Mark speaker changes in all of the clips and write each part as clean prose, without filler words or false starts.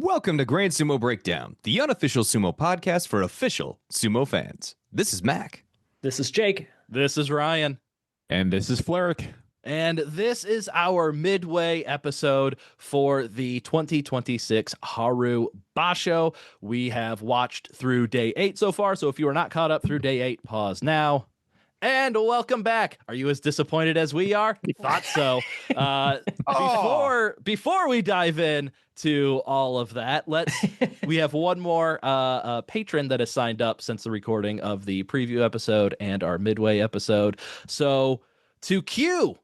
Speaker 1: Welcome to Grand Sumo Breakdown, the unofficial sumo podcast for official sumo fans. This is Mac.
Speaker 2: This is Jake.
Speaker 3: This is Ryan.
Speaker 4: And this is Fleric.
Speaker 3: And this is our midway episode for the 2026 Haru Basho. We have watched through day 8 so far, so if you are not caught up through day 8, pause now. And welcome back. Are you as disappointed as we are? We thought so. Before we dive in to all of that, we have one more patron that has signed up since the recording of the preview episode and our midway episode. So to Q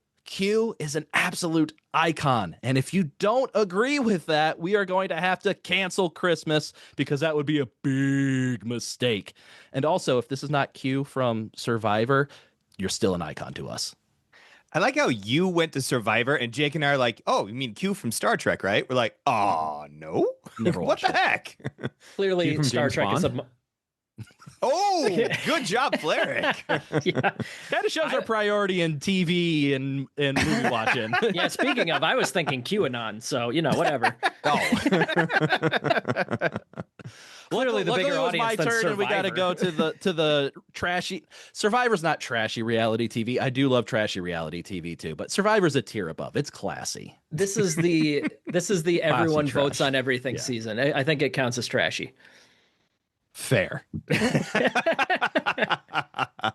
Speaker 3: is an absolute icon. And if you don't agree with that, we are going to have to cancel Christmas because that would be a big mistake. And also, if this is not Q from Survivor, you're still an icon to us.
Speaker 1: I like how you went to Survivor and Jake and I are like, oh, you mean Q from Star Trek, right? We're like, oh, no.
Speaker 3: Never
Speaker 1: What the heck?
Speaker 2: Clearly, Star
Speaker 4: James
Speaker 2: Trek
Speaker 4: Bond?
Speaker 2: is a...
Speaker 1: Oh, good job, Fleric.
Speaker 2: Yeah.
Speaker 3: Kind of shows our priority in TV and movie watching.
Speaker 2: Yeah, speaking of, I was thinking QAnon, so, whatever. Clearly, the bigger
Speaker 3: Luckily, it was
Speaker 2: audience
Speaker 3: my
Speaker 2: than
Speaker 3: turn,
Speaker 2: Survivor.
Speaker 3: and we got to go to the trashy. Survivor's not trashy reality TV. I do love trashy reality TV too, but Survivor's a tier above. It's classy.
Speaker 2: This is the everyone
Speaker 3: trash.
Speaker 2: votes on everything season. I think it counts as trashy.
Speaker 3: Fair.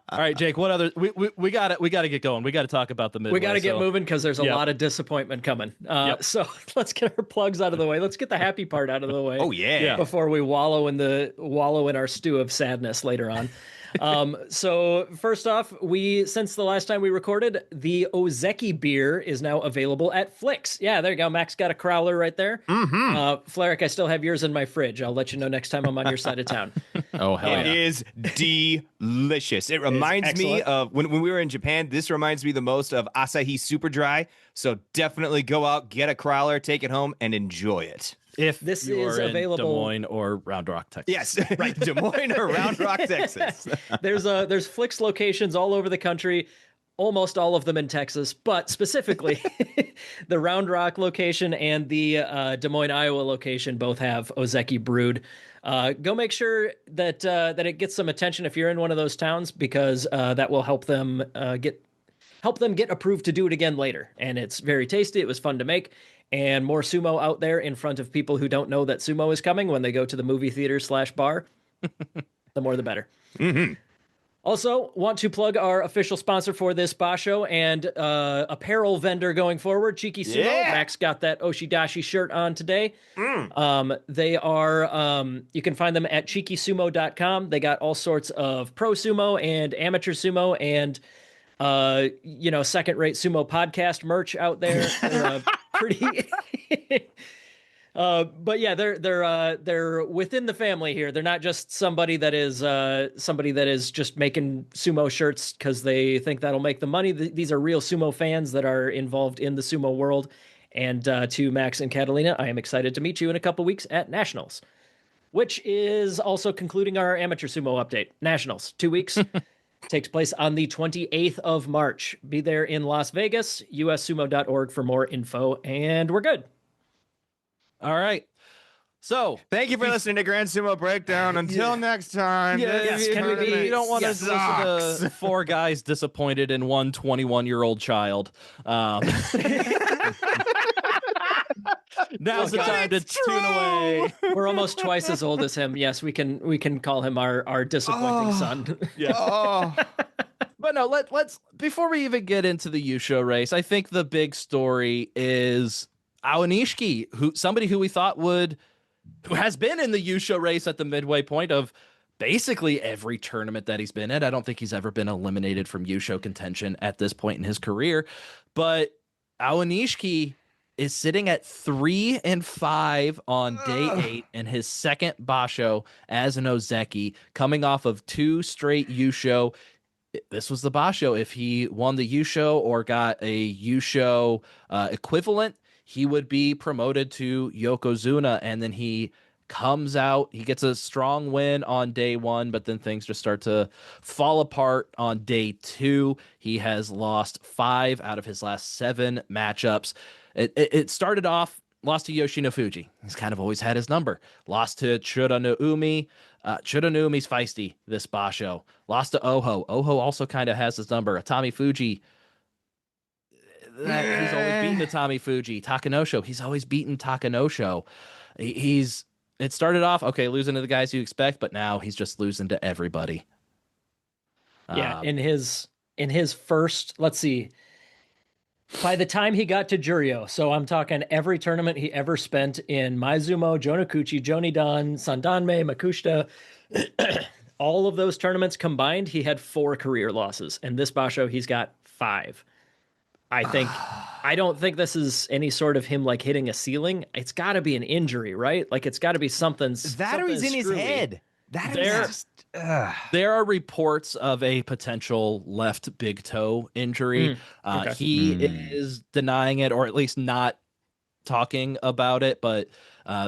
Speaker 3: All right, Jake. What other? We got to get going. We got to talk about the midway.
Speaker 2: We got to get moving because there's a
Speaker 3: Yep.
Speaker 2: lot of disappointment coming.
Speaker 3: Yep.
Speaker 2: So let's get our plugs out of the way. Let's get the happy part out of the way.
Speaker 1: Oh, yeah.
Speaker 2: Before we wallow in our stew of sadness later on. So first off, since the last time we recorded, the OZEKI beer is now available at Flix. Yeah, there you go. Max got a crowler right there.
Speaker 1: Mm-hmm.
Speaker 2: Fleric, I still have yours in my fridge. I'll let you know next time I'm on your side of town.
Speaker 4: Oh, hell
Speaker 1: It
Speaker 4: yeah.
Speaker 1: is delicious. It reminds me
Speaker 2: excellent.
Speaker 1: of when we were in Japan. This reminds me the most of Asahi Super Dry. So definitely go out, get a crowler, take it home, and enjoy it.
Speaker 3: If
Speaker 2: This
Speaker 3: you're
Speaker 2: is
Speaker 3: in
Speaker 2: available-
Speaker 3: Des Moines or Round Rock, Texas.
Speaker 1: Yes, right. Des Moines or Round Rock, Texas.
Speaker 2: There's Flix locations all over the country, almost all of them in Texas, but specifically the Round Rock location and the Des Moines, Iowa location both have OZEKI brewed. Go make sure that it gets some attention if you're in one of those towns, because that will help them get approved to do it again later. And it's very tasty. It was fun to make. And more sumo out there in front of people who don't know that sumo is coming when they go to the movie theater / bar. The more the better.
Speaker 1: Mm-hmm.
Speaker 2: Also, want to plug our official sponsor for this Basho and apparel vendor going forward, Cheeky Sumo.
Speaker 1: Yeah.
Speaker 2: Max got that Oshidashi shirt on today. They are, you can find them at cheekysumo.com. They got all sorts of pro sumo and amateur sumo and second-rate sumo podcast merch out there. They're pretty. But yeah, they're within the family here. They're not just somebody that is just making sumo shirts because they think that'll make them money. These are real sumo fans that are involved in the sumo world. And to Max and Catalina, I am excited to meet you in a couple weeks at Nationals, which is also concluding our amateur sumo update. Nationals, 2 weeks. Takes place on the 28th of March. Be there in Las Vegas, ussumo.org for more info, and we're good.
Speaker 3: All right. So
Speaker 1: Thank you for listening to Grand Sumo Breakdown. Until next time.
Speaker 2: Yes, can we be-
Speaker 3: You don't want
Speaker 2: Yes.
Speaker 3: to listen to four guys disappointed in one 21-year-old child. Now's the time to tune away.
Speaker 2: We're almost twice as old as him. Yes, we can call him our disappointing son.
Speaker 3: Yeah.
Speaker 1: Oh,
Speaker 3: But no, let's before we even get into the Yusho race, I think the big story is Aonishiki, somebody who we thought who has been in the Yusho race at the midway point of basically every tournament that he's been in. I don't think he's ever been eliminated from Yusho contention at this point in his career. But Aonishiki is sitting at 3-5 on day 8 in his second Basho as an Ozeki, coming off of 2 straight Yusho. This was the Basho. If he won the Yusho or got a Yusho equivalent, he would be promoted to Yokozuna, and then he comes out, he gets a strong win on day 1, but then things just start to fall apart on day 2. He has lost 5 out of his last 7 matchups. It started off lost to Yoshino Fuji. He's kind of always had his number. Lost to Chura no Umi. Chura no Umi's feisty this Basho. Lost to Oho. Oho also kind of has his number. Atami Fuji. He's always beaten Atami Fuji. Takanosho. He's always beaten Takanosho. It started off, okay, losing to the guys you expect, but now he's just losing to everybody.
Speaker 2: Yeah, in his first, let's see, by the time he got to Juryo, so I'm talking every tournament he ever spent in Maizumo, Jonokuchi, Jonidan, Sandanme, Makushita, all of those tournaments combined, he had 4 career losses. And this Basho, he's got 5. I don't think this is any sort of him like hitting a ceiling. It's got to be an injury, right? Like it's got to be something.
Speaker 1: That or he's in his head.
Speaker 3: There are reports of a potential left big toe injury.
Speaker 2: Okay.
Speaker 3: He is denying it, or at least not talking about it. But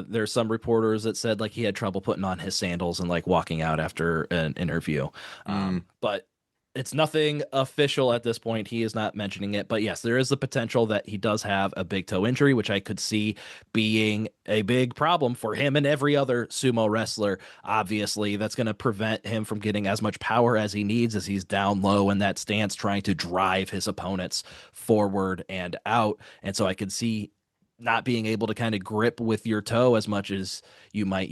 Speaker 3: there's some reporters that said like he had trouble putting on his sandals and like walking out after an interview. But it's nothing official at this point. He is not mentioning it. But yes, there is the potential that he does have a big toe injury, which I could see being a big problem for him and every other sumo wrestler. Obviously, that's going to prevent him from getting as much power as he needs as he's down low in that stance, trying to drive his opponents forward and out. And so I could see not being able to kind of grip with your toe as much as you might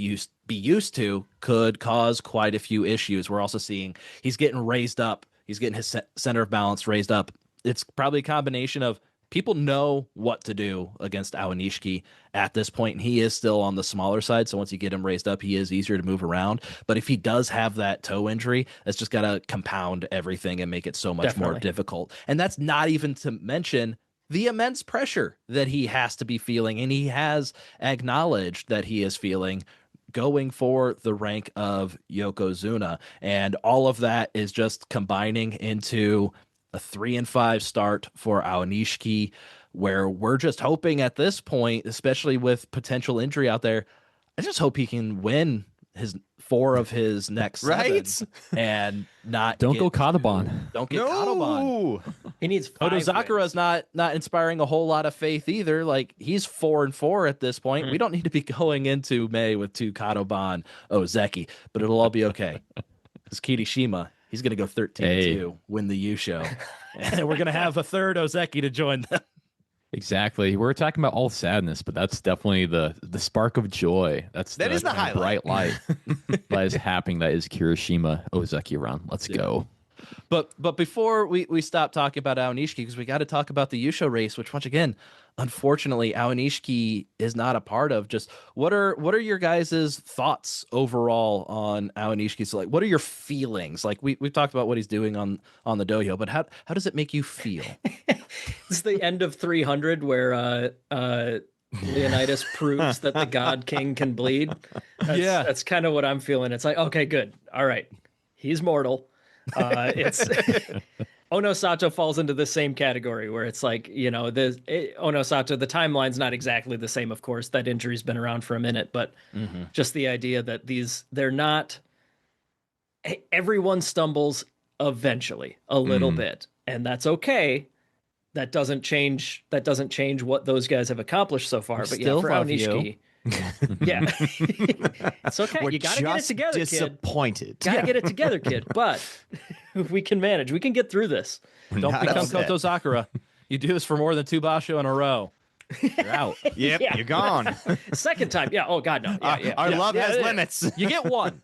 Speaker 3: be used to could cause quite a few issues. We're also seeing he's getting raised up. He's getting his center of balance raised up. It's probably a combination of people know what to do against Awanishiki at this point, and he is still on the smaller side. So once you get him raised up, he is easier to move around. But if he does have that toe injury, that's just got to compound everything and make it so much more difficult. And that's not even to mention the immense pressure that he has to be feeling, and he has acknowledged that he is feeling going for the rank of Yokozuna. And all of that is just combining into a 3-5 start for Awanishiki, where we're just hoping at this point, especially with potential injury out there, I just hope he can win his 4 of his next 7 and not
Speaker 4: Don't go Kadoban.
Speaker 3: Don't get Kadoban.
Speaker 2: He needs 5
Speaker 3: Otozakura's not inspiring a whole lot of faith either. Like he's 4-4 at this point. We don't need to be going into May with 2 Kadoban Ozeki, but it'll all be okay. Because Kirishima, he's gonna go 13-2, win the U show, and we're gonna have a third Ozeki to join them.
Speaker 4: Exactly. We're talking about all sadness, but that's definitely the spark of joy. That is the highlight. Bright light that is happening. That is Kirishima Ozeki run. Let's go.
Speaker 3: But before we stop talking about Awanishiki, because we got to talk about the Yusho race, which once again, unfortunately, Awanishiki is not a part of. Just what are your guys' thoughts overall on Awanishiki? So like, what are your feelings? Like we've talked about what he's doing on the dojo, but how does it make you feel?
Speaker 2: It's the end of 300 where Leonidas proves that the God King can bleed. That's kind of what I'm feeling. It's like, okay, good. All right. He's mortal. It's Ono Sato falls into the same category where it's like, Ono Sato, the timeline's not exactly the same, of course. That injury's been around for a minute, but just the idea that they're not, everyone stumbles eventually a little bit, and that's okay. That doesn't change what those guys have accomplished so far. But
Speaker 3: still
Speaker 2: for Awanishiki, yeah, it's okay.
Speaker 1: We're
Speaker 2: you gotta get it together,
Speaker 1: disappointed.
Speaker 2: kid. Gotta get it together, kid. But we can manage. We can get through this.
Speaker 3: Don't become Koto Sakura. You do this for more than 2 Basho in a row, you're out.
Speaker 1: Yep, you're gone.
Speaker 2: Second time, yeah. Oh God, no.
Speaker 1: Our love has limits.
Speaker 3: You get 1.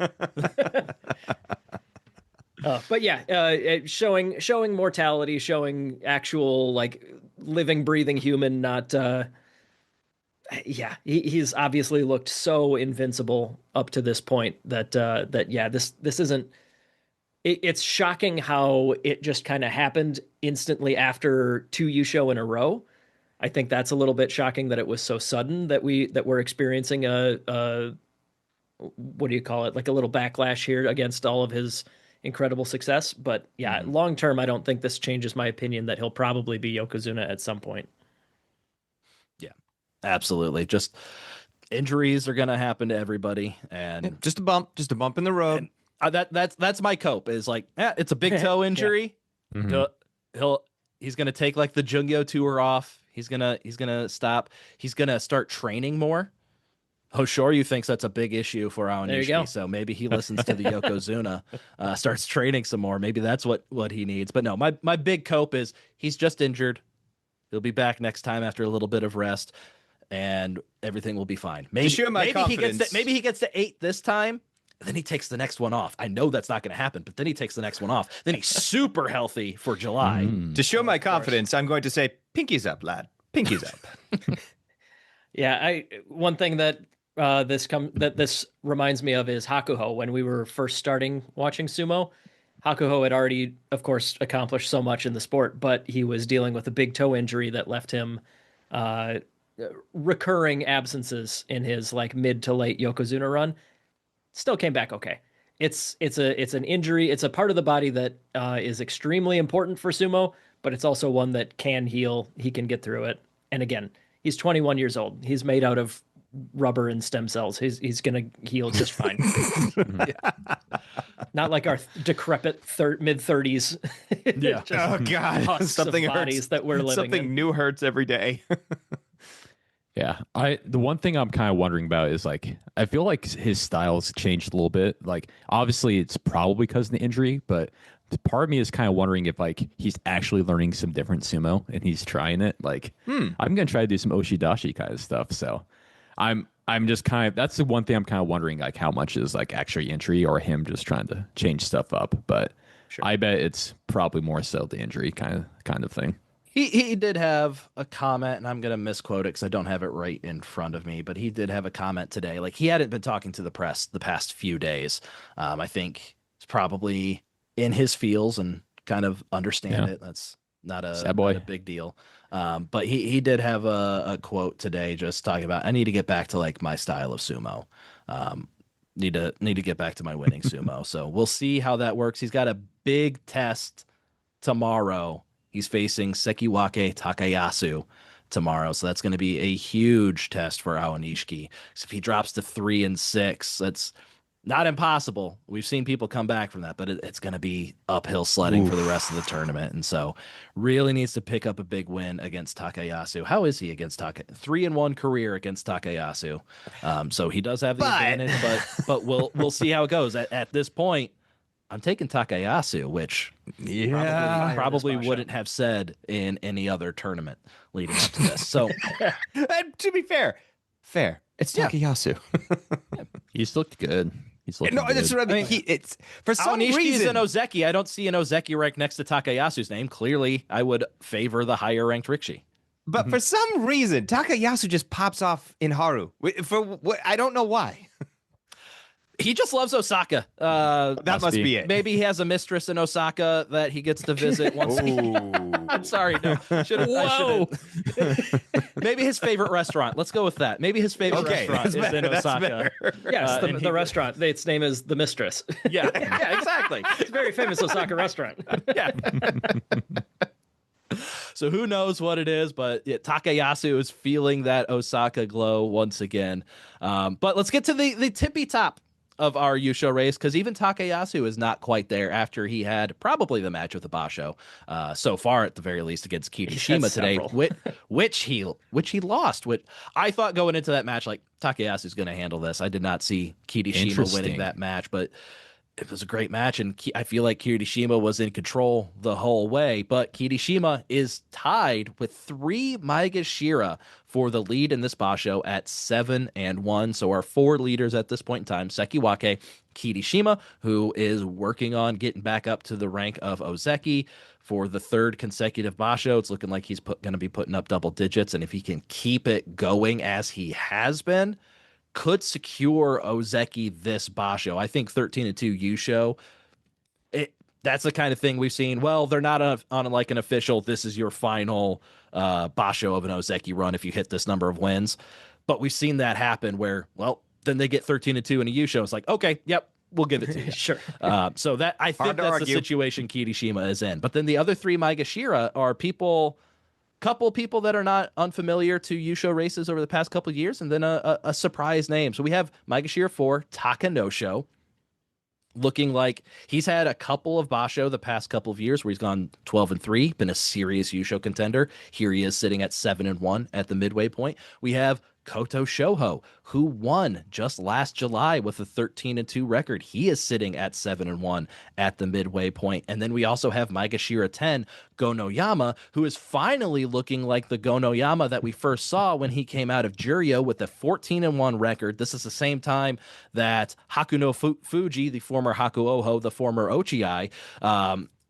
Speaker 2: But yeah, showing mortality, showing actual like living, breathing human. Not, he's obviously looked so invincible up to this point that this isn't. It's shocking how it just kind of happened instantly after 2 Yusho in a row. I think that's a little bit shocking that it was so sudden that we're experiencing a what do you call it, like a little backlash here against all of his incredible success. But yeah, long term, I don't think this changes my opinion that he'll probably be Yokozuna at some point.
Speaker 3: Yeah, absolutely. Just injuries are going to happen to everybody, and
Speaker 1: just a bump in the road.
Speaker 3: That's my cope is like, it's a big toe injury. He'll He's gonna take like the Juryo tour off. He's gonna stop. He's gonna start training more. Hoshoryu thinks that's a big issue for Aonishiki, so maybe he listens to the Yokozuna, starts training some more. Maybe that's what he needs. But no, my big cope is he's just injured. He'll be back next time after a little bit of rest, and everything will be fine. Maybe he gets to 8 this time. Then he takes the next one off. I know that's not going to happen, but then he takes the next one off. Then he's super healthy for July.
Speaker 1: To show my confidence, I'm going to say, pinkies up, lad. Pinkies up.
Speaker 2: Yeah, one thing that this reminds me of is Hakuho. When we were first starting watching sumo, Hakuho had already, of course, accomplished so much in the sport, but he was dealing with a big toe injury that left him recurring absences in his like mid to late Yokozuna run. Still came back okay. It's an injury. It's a part of the body that is extremely important for sumo, but it's also one that can heal. He can get through it. And again, he's 21 years old. He's made out of rubber and stem cells. He's gonna heal just fine. Not like our decrepit mid 30s.
Speaker 1: Yeah. Oh God, something hurts.
Speaker 2: That we're living.
Speaker 1: Something new hurts every day.
Speaker 4: Yeah, the one thing I'm kind of wondering about is like I feel like his style's changed a little bit. Like obviously it's probably because of the injury, but part of me is kind of wondering if like he's actually learning some different sumo and he's trying it. Like I'm gonna try to do some oshidashi kind of stuff. So I'm just kind of that's the one thing I'm kind of wondering like how much is like actually injury or him just trying to change stuff up. But sure. I bet it's probably more so the injury kind of thing.
Speaker 3: He did have a comment, and I'm going to misquote it because I don't have it right in front of me, but he did have a comment today. Like, he hadn't been talking to the press the past few days. I think it's probably in his feels and kind of understand it. That's not a big deal. But he did have a quote today just talking about, I need to get back to, like, my style of sumo. Need to get back to my winning sumo. So we'll see how that works. He's got a big test tomorrow. He's facing Sekiwake Takayasu tomorrow, so that's going to be a huge test for Aonishiki. So if he drops to 3-6, that's not impossible. We've seen people come back from that, but it's going to be uphill sledding for the rest of the tournament, and so really needs to pick up a big win against Takayasu. How is he against 3-1 career against Takayasu? So he does have the advantage, but we'll see how it goes. At this point, I'm taking Takayasu, which probably wouldn't have said in any other tournament leading up to this. So,
Speaker 1: to be fair, it's Takayasu.
Speaker 4: He's looked good. He's looking good.
Speaker 1: That's what I mean. It's for some reason.
Speaker 3: Is an OZEKI. I don't see an OZEKI rank next to Takayasu's name. Clearly, I would favor the higher ranked Rikishi.
Speaker 1: But for some reason, Takayasu just pops off in Haru. I don't know why.
Speaker 3: He just loves Osaka.
Speaker 1: That must be it.
Speaker 3: Maybe he has a mistress in Osaka that he gets to visit once. I'm sorry. No. Whoa. Maybe his favorite restaurant. Let's go with that. Maybe his favorite restaurant is in Osaka.
Speaker 2: Yes, the restaurant. Its name is The Mistress.
Speaker 3: Yeah, exactly.
Speaker 2: It's a very famous Osaka restaurant.
Speaker 3: Yeah. So who knows what it is, but Takayasu is feeling that Osaka glow once again. But let's get to the tippy top of our Yusho race, because even Takayasu is not quite there after he had probably the match with the Basho so far, at the very least, against Kirishima today, which he lost. Which I thought going into that match, like, Takayasu's going to handle this. I did not see Kirishima winning that match, but it was a great match, and I feel like Kirishima was in control the whole way, but Kirishima is tied with 3 Maegashira for the lead in this Basho at 7-1. So our 4 leaders at this point in time, Sekiwake, Kirishima, who is working on getting back up to the rank of OZEKI for the 3rd consecutive Basho. It's looking like he's going to be putting up double digits, and if he can keep it going as he has been, could secure OZEKI this Basho. I think 13-2 Yusho, that's the kind of thing we've seen. Well, they're not on like an official, this is your final Basho of an OZEKI run if you hit this number of wins. But we've seen that happen where, well, then they get 13-2 in a Yusho. It's like, okay, yep, we'll give it to you.
Speaker 2: Sure.
Speaker 3: So that I think that's the situation Kirishima is in. But then the other 3 Maegashira are couple people that are not unfamiliar to Yusho races over the past couple of years, and then a surprise name. So we have Maegashira 4, Takanosho. looking like he's had a couple of Basho the past couple of years where he's gone 12-3, been a serious Yusho contender. Here he is sitting at 7-1 at the midway point. We have Koto Shoho, who won just last July with a 13-2 record. He is sitting at 7-1 at the midway point. And then we also have Maegashira 10, Gonoyama, who is finally looking like the Gonoyama that we first saw when he came out of Juryo with a 14-1 record. This is the same time that Haku no Fuji, the former Haku Oho, the former Ochiai,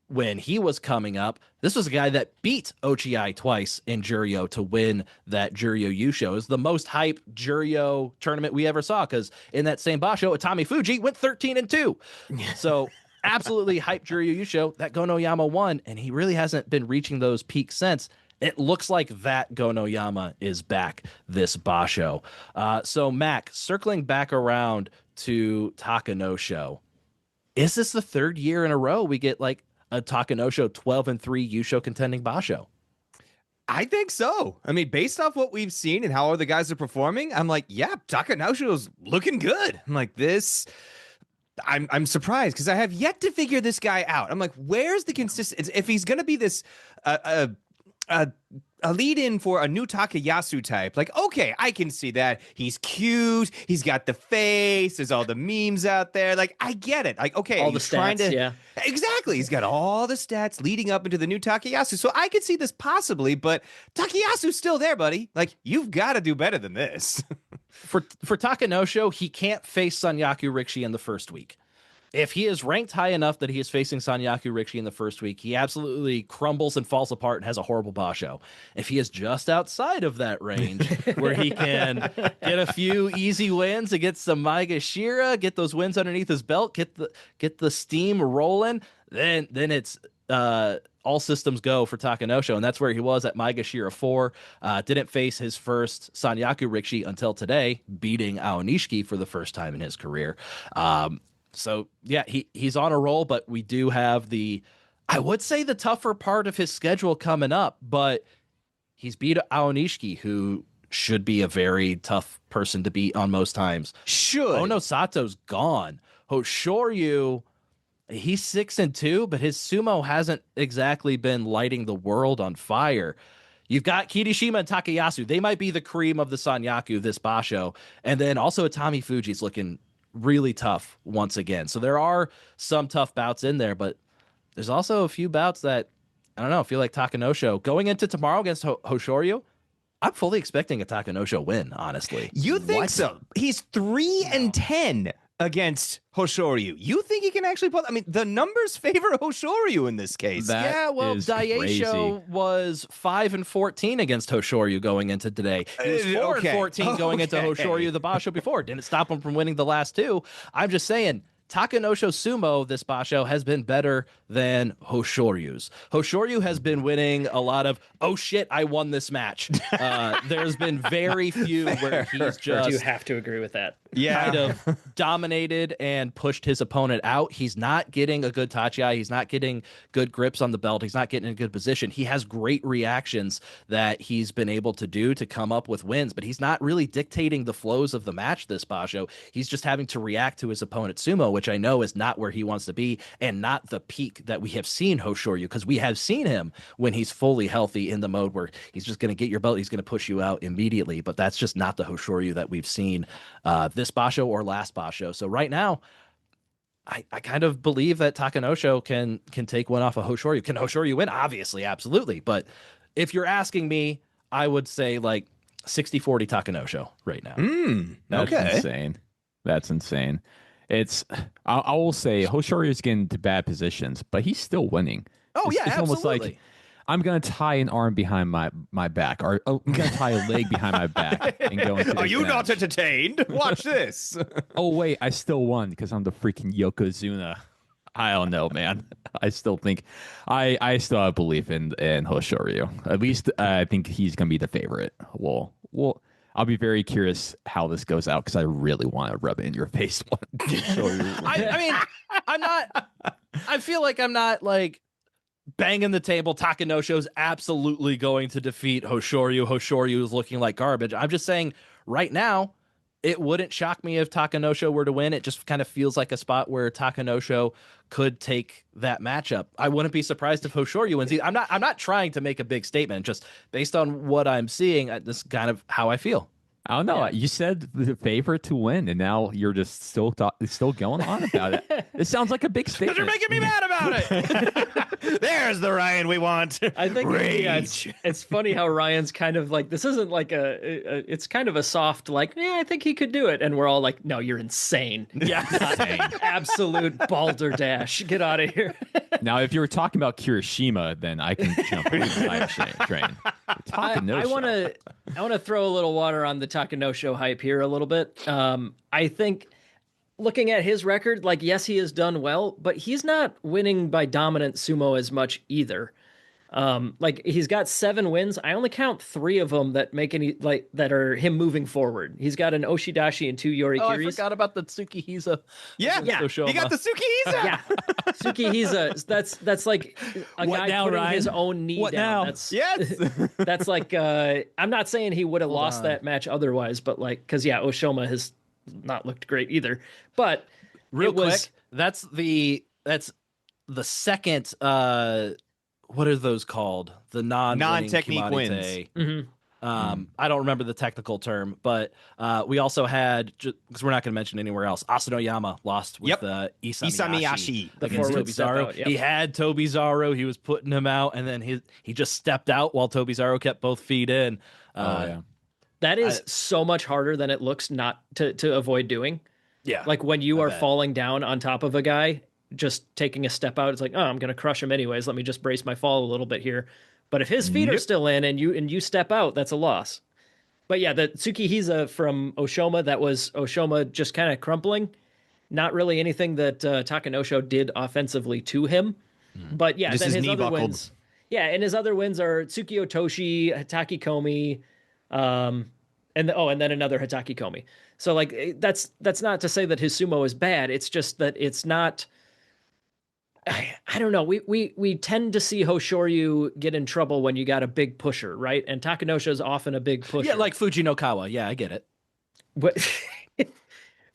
Speaker 3: when he was coming up, this was a guy that beat Ochiai twice in Juryo to win that Juryo Yusho. It was the most hype Juryo tournament we ever saw, because in that same Basho, Atami Fuji went 13-2. So absolutely hype Juryo Yusho. That Gonoyama won, and he really hasn't been reaching those peaks since. It looks like that Gonoyama is back this Basho. So Mac, circling back around to Takanosho, is this the third year in a row we get like a Takanosho 12-3 Yusho contending Basho?
Speaker 1: I think so. I mean, based off what we've seen and how other guys are performing, I'm like, yeah, Takanosho's looking good. I'm like, this. I'm surprised because I have yet to figure this guy out. I'm like, where's the consistency? If he's gonna be this a lead-in for a new Takayasu type, like, okay, I can see that. He's cute. He's got the face. There's all the memes out there. Like, I get it. Like, okay,
Speaker 2: all the
Speaker 1: he's trying
Speaker 2: stats,
Speaker 1: to,
Speaker 2: yeah,
Speaker 1: exactly. He's got all the stats leading up into the new Takayasu. So I could see this possibly, but Takayasu's still there, buddy. Like, you've got to do better than this.
Speaker 3: For Takanosho, he can't face Sanyaku Rikshi in the first week. If he is ranked high enough that he is facing Sanyaku Rikshi in the first week, he absolutely crumbles and falls apart and has a horrible Basho. If he is just outside of that range, where he can get a few easy wins against some Maegashira, get those wins underneath his belt, get the steam rolling, then it's all systems go for Takanosho, and that's where he was at Maegashira 4. Didn't face his first Sanyaku Rikshi until today, beating Aonishiki for the first time in his career. So yeah, he's on a roll, but we do have I would say the tougher part of his schedule coming up, but he's beat Aonishiki, who should be a very tough person to beat on most times.
Speaker 1: Should.
Speaker 3: Ono Sato's gone. Hoshoryu, he's 6-2, but his sumo hasn't exactly been lighting the world on fire. You've got Kirishima and Takayasu. They might be the cream of the Sanyaku this Basho. And then also Atami Fuji's looking really tough once again. So there are some tough bouts in there, but there's also a few bouts that, I don't know, feel like Takanosho going into tomorrow against Hoshoryu. I'm fully expecting a Takanosho win, honestly.
Speaker 1: You think so? He's 3-10 against Hoshoryu. You think he can actually pull? I mean, the numbers favor Hoshoryu in this case.
Speaker 3: Yeah, well, Daisho was 5-14 against Hoshoryu going into today. He was 4-14 going into Hoshoryu the Basho before. Didn't stop him from winning the last two. I'm just saying, Takanosho Sumo this Basho has been better than Hoshoryu's. Hoshoryu has been winning a lot of, oh shit, I won this match. There's been very few where he's just...
Speaker 2: You have to agree with that.
Speaker 1: Yeah.
Speaker 3: Kind of dominated and pushed his opponent out. He's not getting a good tachi. He's not getting good grips on the belt. He's not getting in a good position. He has great reactions that he's been able to do to come up with wins, but he's not really dictating the flows of the match this Basho. He's just having to react to his opponent's sumo, which I know is not where he wants to be and not the peak that we have seen Hoshoryu, because we have seen him when he's fully healthy in the mode where he's just going to get your belt. He's going to push you out immediately, but that's just not the Hoshoryu that we've seen this Basho or last Basho. So right now, I kind of believe that Takanosho can take one off of Hoshoryu. Can Hoshoryu win? Obviously, absolutely. But if you're asking me, I would say like 60-40 Takanosho right now.
Speaker 4: That's insane. That's insane. I will say Hoshoryu's getting into bad positions, but he's still winning.
Speaker 3: Oh,
Speaker 4: it's
Speaker 3: absolutely.
Speaker 4: Almost like I'm going to tie an arm behind my back, or I'm going to tie a leg behind my back and go into
Speaker 1: Are you
Speaker 4: match.
Speaker 1: not entertained? Watch this.
Speaker 4: Oh, wait, I still won because I'm the freaking Yokozuna. I don't know, man. I still think I still have belief in Hoshoryu. At least I think he's going to be the favorite. Well, I'll be very curious how this goes out because I really want to rub it in your face.
Speaker 3: I mean, I'm not. I feel like I'm not like banging the table. Takanosho's absolutely going to defeat Hoshoryu. Hoshoryu is looking like garbage. I'm just saying right now, it wouldn't shock me if Takanosho were to win. It just kind of feels like a spot where Takanosho could take that matchup. I wouldn't be surprised if Hoshoryu wins. I'm not trying to make a big statement. Just based on what I'm seeing, this is kind of how I feel.
Speaker 4: I don't know. Yeah. You said the favorite to win, and now you're just still going on about it. It sounds like a big statement.
Speaker 1: You're making me mad about it. There's the Ryan we want.
Speaker 2: I think it's funny how Ryan's kind of like, this isn't like it's kind of a soft like, yeah, I think he could do it, and we're all like, no, you're insane.
Speaker 3: Yeah,
Speaker 2: absolute balderdash. Get out of here.
Speaker 4: Now, if you were talking about Kirishima, then I can jump on the hype train.
Speaker 2: I want to throw a little water on the Takanosho hype here a little bit. I think looking at his record, like, yes, he has done well, but he's not winning by dominant sumo as much either. Like, he's got 7 wins. I only count 3 of them that make any, like, that are him moving forward. He's got an Oshidashi and 2 Yorikiris.
Speaker 3: Oh, I forgot about the Tsukihisa.
Speaker 1: Yeah. He got the Tsukihisa.
Speaker 2: Yeah, Tsukihisa. That's like a guy putting
Speaker 3: Ryan?
Speaker 2: his own knee
Speaker 3: What
Speaker 2: down.
Speaker 3: now?
Speaker 2: That's like I'm not saying he would have lost that match otherwise, but like, because Oshoma has not looked great either. But
Speaker 3: real quick, that's the second. What are those called? The non-technique
Speaker 1: wins.
Speaker 3: I don't remember the technical term, but we also had, because we're not going to mention anywhere else, Asanoyama lost with Isamiyashi against Tobizaru. Yep. He had Tobizaru. He was putting him out, and then he just stepped out while Tobizaru kept both feet in.
Speaker 2: That is so much harder than it looks not to avoid doing.
Speaker 3: Yeah.
Speaker 2: Like when you are falling down on top of a guy, just taking a step out, it's like, oh, I'm going to crush him anyways. Let me just brace my fall a little bit here. But if his feet are still in and you step out, that's a loss. But yeah, the Tsukihisa from Oshoma, that was Oshoma just kind of crumpling. Not really anything that Takanosho did offensively to him. But yeah,
Speaker 1: just
Speaker 2: then
Speaker 1: his
Speaker 2: his other
Speaker 1: buckled.
Speaker 2: wins. Yeah, and his other wins are Tsukiyo Toshi, Hataki Komi, and then another Hataki Komi. So like that's not to say that his sumo is bad. It's just that it's not. I don't know. We tend to see Hoshoryu get in trouble when you got a big pusher, right? And Takanosho is often a big pusher.
Speaker 3: Yeah, like Fujinokawa. Yeah, I get it.
Speaker 2: But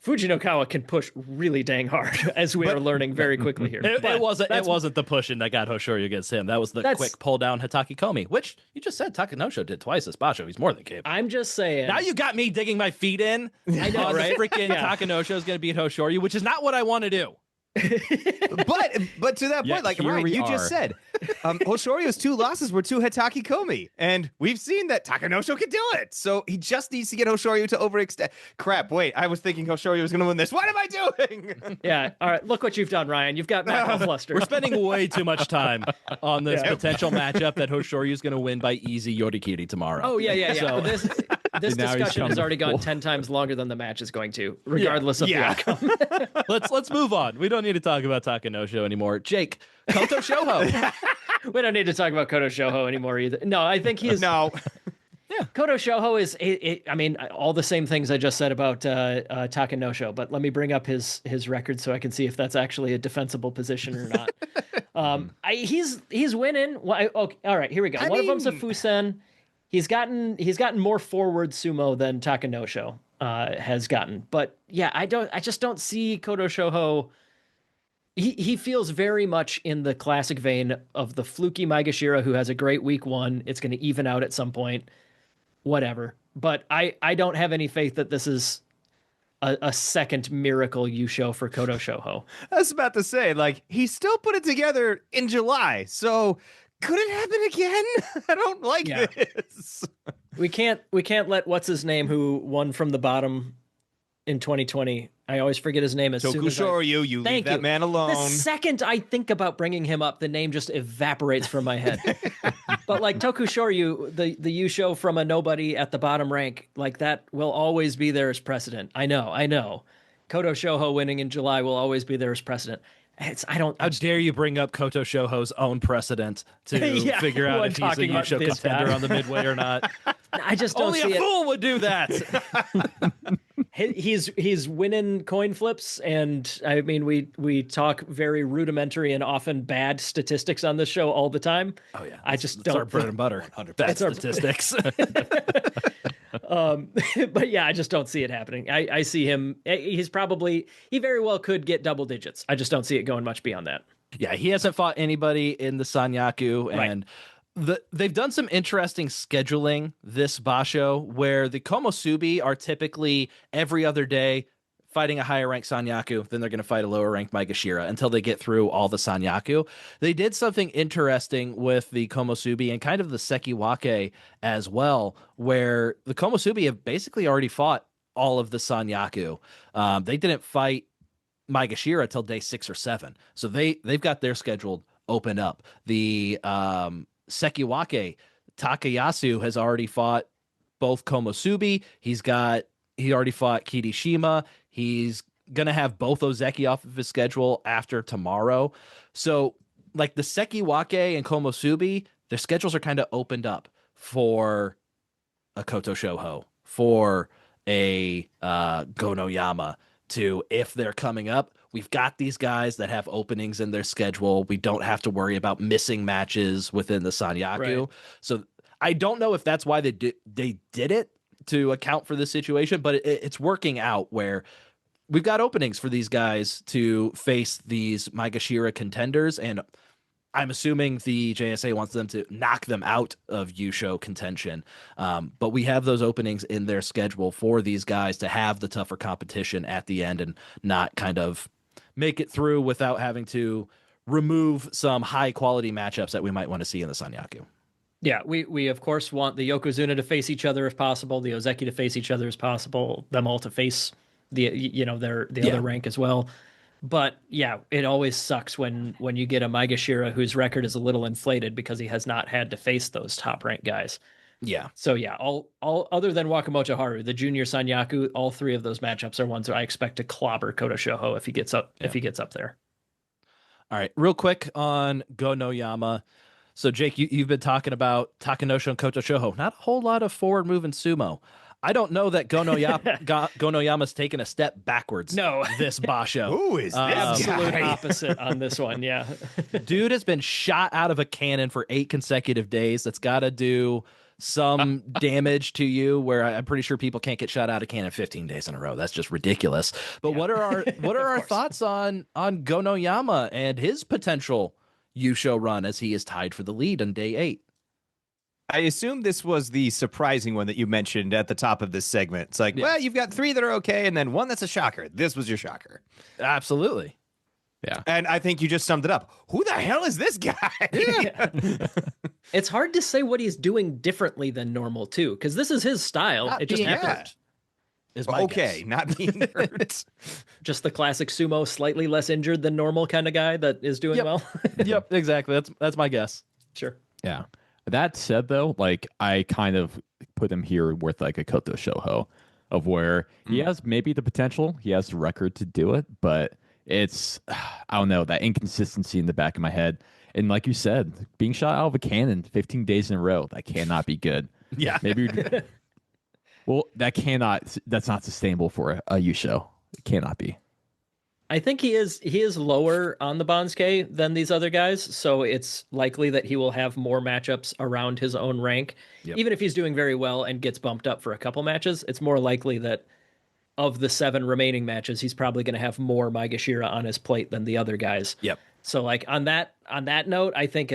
Speaker 2: Fujinokawa can push really dang hard, as we are learning very quickly here.
Speaker 3: It wasn't the pushing that got Hoshoryu against him. That was the quick pull down Hataki Komi, which you just said Takanosho did twice as Basho. He's more than capable.
Speaker 2: I'm just saying.
Speaker 3: Now you got me digging my feet in.
Speaker 2: I know, right?
Speaker 3: Freaking Takanosho is going to beat Hoshoryu, which is not what I want to do.
Speaker 1: but to that point, like Ryan, you just said, Hoshoryu's 2 losses were to Hataki Komi, and we've seen that Takanosho can do it. So he just needs to get Hoshoryu to overextend. Crap! Wait, I was thinking Hoshoryu was going to win this. What am I doing?
Speaker 2: Yeah. All right. Look what you've done, Ryan. You've got Matt all flustered.
Speaker 3: We're spending way too much time on this potential matchup that Hoshoryu is going to win by easy Yorikiri tomorrow.
Speaker 2: Oh yeah. So this discussion has already gone 10 times longer than the match is going to, regardless of the outcome.
Speaker 3: Let's move on. We don't need to talk about Takanosho anymore. Jake, Koto Shoho.
Speaker 2: We don't need to talk about Koto Shoho anymore either. No, I think he's
Speaker 1: no.
Speaker 2: Yeah, Koto Shoho is. I mean, all the same things I just said about Takanosho. But let me bring up his record so I can see if that's actually a defensible position or not. He's winning. Well, okay, all right, here we go. One of them's a Fusen. He's gotten more forward sumo than Takanosho has gotten. But yeah, I just don't see Koto Shoho. He feels very much in the classic vein of the fluky Maegashira who has a great week 1. It's going to even out at some point. Whatever. But I don't have any faith that this is a second miracle Yusho for Koto Shoho.
Speaker 1: I was about to say, like, he still put it together in July. So could it happen again? I don't like this.
Speaker 2: We can't let what's his name who won from the bottom in 2020. I always forget his name as soon as
Speaker 1: you leave that man alone.
Speaker 2: The second I think about bringing him up, the name just evaporates from my head. But like Tokushoryu, the Yusho from a nobody at the bottom rank, like that will always be there as precedent. I know. Koto Shoho winning in July will always be there as precedent.
Speaker 3: How dare you bring up Koto Shoho's own precedent to figure out if he's a Yusho contender on the Midway or not?
Speaker 2: I just don't see
Speaker 3: Only a fool would do that.
Speaker 2: He's winning coin flips, and I mean we talk very rudimentary and often bad statistics on this show all the time.
Speaker 3: Oh yeah,
Speaker 2: I just
Speaker 3: it's
Speaker 2: don't.
Speaker 3: Our bread and butter. Bad statistics.
Speaker 2: But yeah, I just don't see it happening. I see him. He very well could get double digits. I just don't see it going much beyond that.
Speaker 3: Yeah, he hasn't fought anybody in the Sanyaku,
Speaker 2: Right.
Speaker 3: and they've done some interesting scheduling this Basho, where the Komosubi are typically every other day fighting a higher ranked Sanyaku, then they're going to fight a lower ranked Maegashira until they get through all the Sanyaku. They did something interesting with the Komosubi and kind of the Sekiwake as well, where the Komosubi have basically already fought all of the Sanyaku. They didn't fight Maegashira till day 6 or 7. So they've got their schedule opened up. The Sekiwake, Takayasu has already fought both Komosubi. He already fought Kirishima. He's gonna have both Ozeki off of his schedule after tomorrow. So like the Sekiwake and Komosubi, their schedules are kind of opened up for a Koto Shoho, for a Gonoyama, to if they're coming up, we've got these guys that have openings in their schedule. We don't have to worry about missing matches within the Sanyaku.
Speaker 2: Right.
Speaker 3: So I don't know if that's why they did it to account for this situation, but it's working out where we've got openings for these guys to face these Maegashira contenders, and I'm assuming the JSA wants them to knock them out of Yusho contention. But we have those openings in their schedule for these guys to have the tougher competition at the end and not kind of make it through without having to remove some high quality matchups that we might want to see in the Sanyaku.
Speaker 2: Yeah, we of course want the Yokozuna to face each other if possible, the Ozeki to face each other as possible, them all to face the other rank as well. But yeah, it always sucks when you get a Maegashira whose record is a little inflated because he has not had to face those top ranked guys.
Speaker 3: Yeah.
Speaker 2: So yeah, all other than Wakamoto Haru, the junior Sanyaku, all 3 of those matchups are ones that I expect to clobber Koto Shoho if he gets up there.
Speaker 3: All right, real quick on Gonoyama. So, Jake, you've been talking about Takanosho and Koto Shoho. Not a whole lot of forward-moving sumo. I don't know that Gonoyama's taken a step backwards.
Speaker 2: No.
Speaker 3: This Basho.
Speaker 1: Who is this
Speaker 2: Absolute
Speaker 1: guy?
Speaker 2: opposite on this one, yeah.
Speaker 3: Dude has been shot out of a cannon for 8 consecutive days. That's got to do some damage to you, where I'm pretty sure people can't get shot out of cannon 15 days in a row. That's just ridiculous. But what are our thoughts on Gonoyama and his potential Yusho run as he is tied for the lead on day 8?
Speaker 1: I assume this was the surprising one that you mentioned at the top of this segment. It's like, well, you've got 3 that are okay, and then 1 that's a shocker. This was your shocker.
Speaker 3: Absolutely.
Speaker 4: Yeah.
Speaker 1: And I think you just summed it up. Who the hell is this guy?
Speaker 2: It's hard to say what he's doing differently than normal, too, because this is his style.
Speaker 3: Not
Speaker 2: It just
Speaker 3: being
Speaker 2: happened.
Speaker 3: hurt. Is my
Speaker 1: Okay,
Speaker 3: guess.
Speaker 1: not being hurt.
Speaker 2: Just the classic sumo, slightly less injured than normal kind of guy that is doing
Speaker 3: Yep.
Speaker 2: well.
Speaker 3: Yep, exactly. That's my guess.
Speaker 2: Sure.
Speaker 4: Yeah. That said, though, like I kind of put him here with like a Koto Shoho, of where he has maybe the potential, he has the record to do it, but it's I don't know, that inconsistency in the back of my head. And like you said, being shot out of a cannon 15 days in a row, that cannot be good.
Speaker 3: Yeah.
Speaker 4: Maybe well, that's not sustainable for a Yusho. It cannot be.
Speaker 2: I think he is lower on the Bansuke than these other guys, so it's likely that he will have more matchups around his own rank.
Speaker 3: Yep.
Speaker 2: Even if he's doing very well and gets bumped up for a couple matches, it's more likely that of the 7 remaining matches, he's probably going to have more Maegashira on his plate than the other guys.
Speaker 3: Yep.
Speaker 2: So like on that note, I think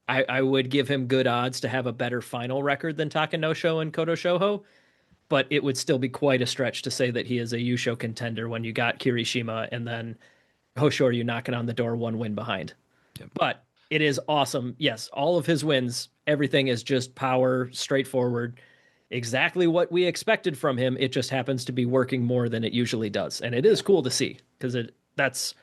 Speaker 2: I would give him good odds to have a better final record than Takanosho and Koto Shoho. But it would still be quite a stretch to say that he is a Yusho contender when you got Kirishima and then Hoshoryu knocking on the door 1 win behind.
Speaker 3: Yep.
Speaker 2: But it is awesome. Yes, all of his wins, everything is just power, straightforward, exactly what we expected from him. It just happens to be working more than it usually does. And it is cool to see because that's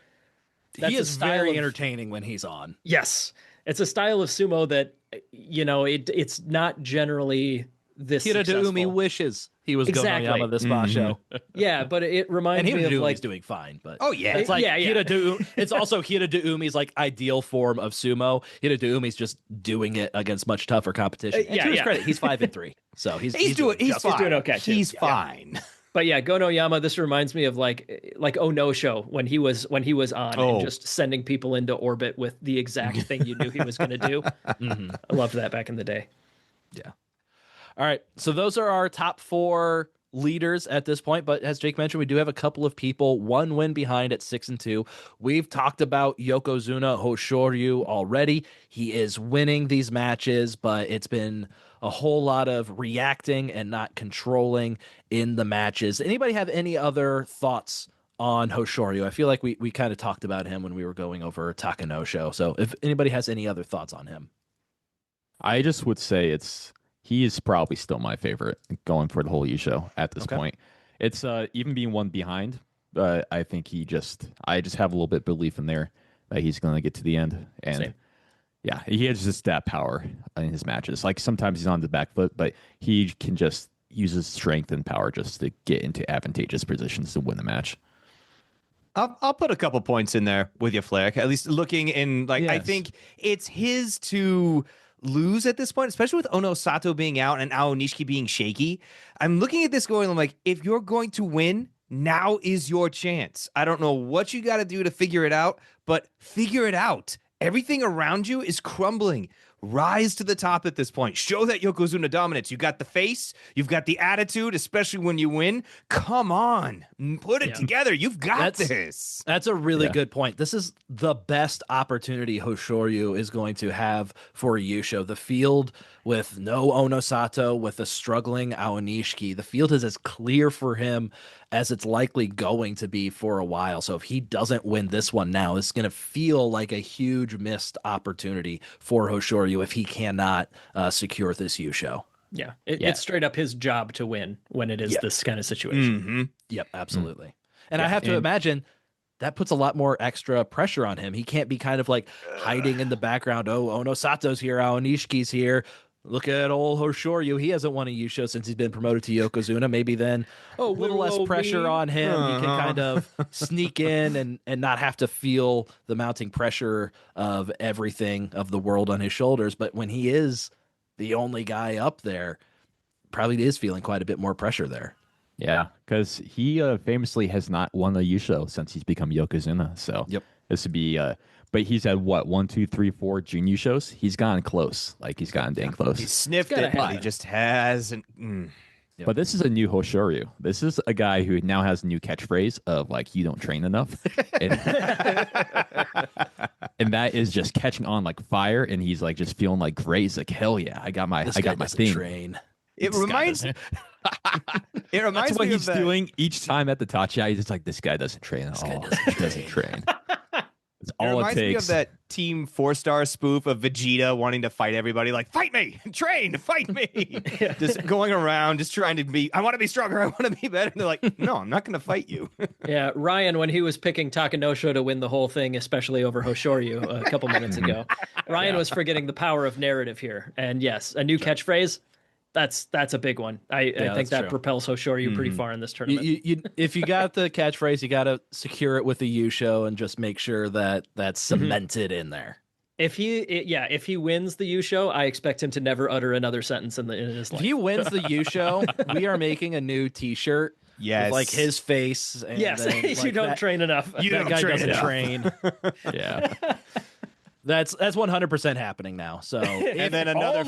Speaker 3: He
Speaker 2: a
Speaker 3: is
Speaker 2: style
Speaker 3: very
Speaker 2: of-
Speaker 3: entertaining when he's on.
Speaker 2: Yes. It's a style of sumo that, it's not generally this
Speaker 3: Hiradoumi
Speaker 2: successful.
Speaker 3: wishes he was
Speaker 2: Exactly.
Speaker 3: Gonoyama this Basho.
Speaker 2: Yeah, but it reminds
Speaker 3: And
Speaker 2: me of
Speaker 3: Hiradoumi's
Speaker 2: like
Speaker 3: doing fine, but
Speaker 1: Oh, yeah.
Speaker 3: it's like
Speaker 2: Yeah.
Speaker 3: it's also Hiradoumi's like ideal form of sumo. Hiradoumi's just doing it against much tougher competition. And
Speaker 2: yeah,
Speaker 3: to his
Speaker 2: yeah.
Speaker 3: credit, he's 5-3, so he's
Speaker 1: He's
Speaker 3: doing
Speaker 1: fine.
Speaker 2: doing okay, too.
Speaker 1: He's
Speaker 2: Yeah.
Speaker 1: fine.
Speaker 2: But yeah, Gonoyama, this reminds me of like Onosho when he was on
Speaker 1: Oh.
Speaker 2: and just sending people into orbit with the exact thing you knew he was going to do.
Speaker 3: Mhm.
Speaker 2: I loved that back in the day.
Speaker 3: Yeah. All right. So those are our top 4 leaders at this point. But as Jake mentioned, we do have a couple of people 1 win behind at 6-2. We've talked about Yokozuna Hoshoryu already. He is winning these matches, but it's been a whole lot of reacting and not controlling in the matches. Anybody have any other thoughts on Hoshoryu? I feel like we kind of talked about him when we were going over Takanosho. So if anybody has any other thoughts on him.
Speaker 4: I just would say he is probably still my favorite going for the whole Yusho at this point. It's even being 1 behind, but I think I just have a little bit of belief in there that he's going to get to the end. And
Speaker 2: Same.
Speaker 4: yeah, he has just that power in his matches. Like sometimes he's on the back foot, but he can just use his strength and power just to get into advantageous positions to win the match.
Speaker 1: I'll put a couple points in there with you, Flair. At least looking in, like, I think it's his to lose at this point, especially with Ono Sato being out and Aonishiki being shaky. I'm looking at this going, I'm like, if you're going to win, now is your chance. I don't know what you got to do to figure it out, but figure it out. Everything around you is crumbling. Rise to the top at this point. Show that Yokozuna dominance. You got the face. You've got the attitude, especially when you win. Come on. Put it together. You've got this.
Speaker 3: That's a really good point. This is the best opportunity Hoshoryu is going to have for a Yusho. The field with no Onosato, with a struggling Aonishiki, the field is as clear for him as it's likely going to be for a while. So if he doesn't win this one now, it's going to feel like a huge missed opportunity for Hoshoryu if he cannot secure this Yusho.
Speaker 2: Yeah, it's straight up his job to win when it is this kind of situation.
Speaker 1: Mm-hmm.
Speaker 3: Yep, absolutely. And I have to imagine that puts a lot more extra pressure on him. He can't be kind of like hiding in the background. Oh, Onosato's here, Aonishiki's here. Look at old Hoshoryu. He hasn't won a Yusho since he's been promoted to Yokozuna. Maybe then a little less pressure on him. He can kind of sneak in and not have to feel the mounting pressure of everything of the world on his shoulders. But when he is the only guy up there, probably is feeling quite a bit more pressure there.
Speaker 4: Yeah, because he famously has not won a Yusho since he's become Yokozuna. So this would be... but he's had what 1, 2, 3, 4 junior shows. He's gotten close. Like he's gotten dang close.
Speaker 1: He sniffed it, but he just hasn't.
Speaker 4: But this is a new Hoshoryu. This is a guy who now has a new catchphrase of like, "You don't train enough," and, and that is just catching on like fire. And he's like just feeling like great. He's like, "Hell yeah, I got my thing."
Speaker 3: Train.
Speaker 1: It reminds me
Speaker 4: That's what
Speaker 1: me
Speaker 4: he's
Speaker 1: of that.
Speaker 4: doing each time at the Tachi. He's just like, "This guy doesn't train at all. He doesn't train." It's all it
Speaker 1: reminds me
Speaker 4: takes.
Speaker 1: of that Team 4-Star spoof of Vegeta wanting to fight everybody, like, fight me, train, fight me. Just going around, just trying to be, I want to be stronger, I want to be better. And they're like, no, I'm not going to fight you.
Speaker 2: Yeah, Ryan, when he was picking Takanosho to win the whole thing, especially over Hoshoryu a couple minutes ago, Ryan was forgetting the power of narrative here. And yes, a new catchphrase. That's a big one. I think that propels Hoshoryu pretty far in this tournament.
Speaker 3: If you got the catchphrase, you got to secure it with the Yusho and just make sure that that's cemented in there.
Speaker 2: If he wins the Yusho, I expect him to never utter another sentence in his life.
Speaker 3: If he wins the Yusho, we are making a new T-shirt.
Speaker 1: Yes.
Speaker 3: With like his face. And
Speaker 2: yes,
Speaker 3: then, like,
Speaker 2: you don't train enough.
Speaker 3: That guy doesn't train.
Speaker 4: Yeah.
Speaker 3: That's 100% happening now. So
Speaker 1: And then another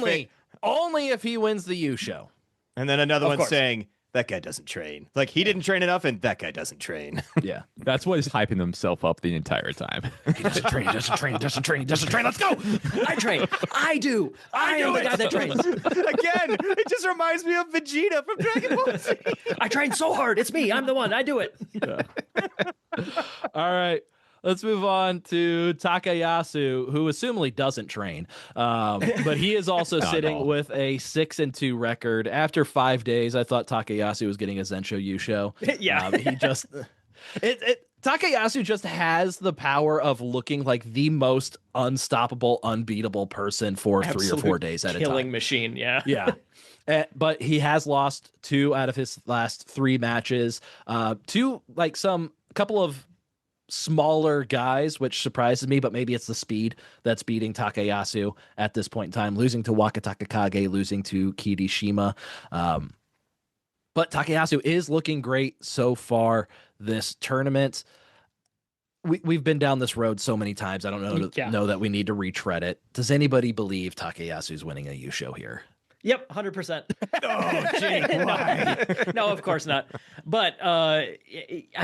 Speaker 3: only if he wins the Yusho.
Speaker 1: And then another one
Speaker 2: course.
Speaker 1: saying, that guy doesn't train. Like, he didn't train enough, and that guy doesn't train.
Speaker 3: Yeah.
Speaker 4: That's what he's hyping himself up the entire time.
Speaker 3: He doesn't train. Let's go.
Speaker 2: I train. I do. I am the guy that trains.
Speaker 1: Again, it just reminds me of Vegeta from Dragon Ball Z.
Speaker 2: I train so hard. It's me. I'm the one. I do it.
Speaker 3: All right. Let's move on to Takayasu, who assumably doesn't train, but he is also sitting with a 6-2 record. After 5 days, I thought Takayasu was getting a Zensho Yusho.
Speaker 2: Yeah,
Speaker 3: he just Takayasu just has the power of looking like the most unstoppable, unbeatable person for
Speaker 2: Absolute
Speaker 3: 3 or 4 days at a time.
Speaker 2: killing machine. Yeah,
Speaker 3: yeah. But he has lost 2 out of his last 3 matches. To like couple of smaller guys, which surprises me, but maybe it's the speed that's beating Takayasu at this point in time, losing to Wakataka Kage, losing to Kirishima. But Takayasu is looking great so far this tournament. We've been down this road so many times. I don't know that we need to retread it. Does anybody believe Takayasu's winning a Yusho here?
Speaker 2: Yep, 100%.
Speaker 1: Oh, Jake, why?
Speaker 2: No, of course not. But I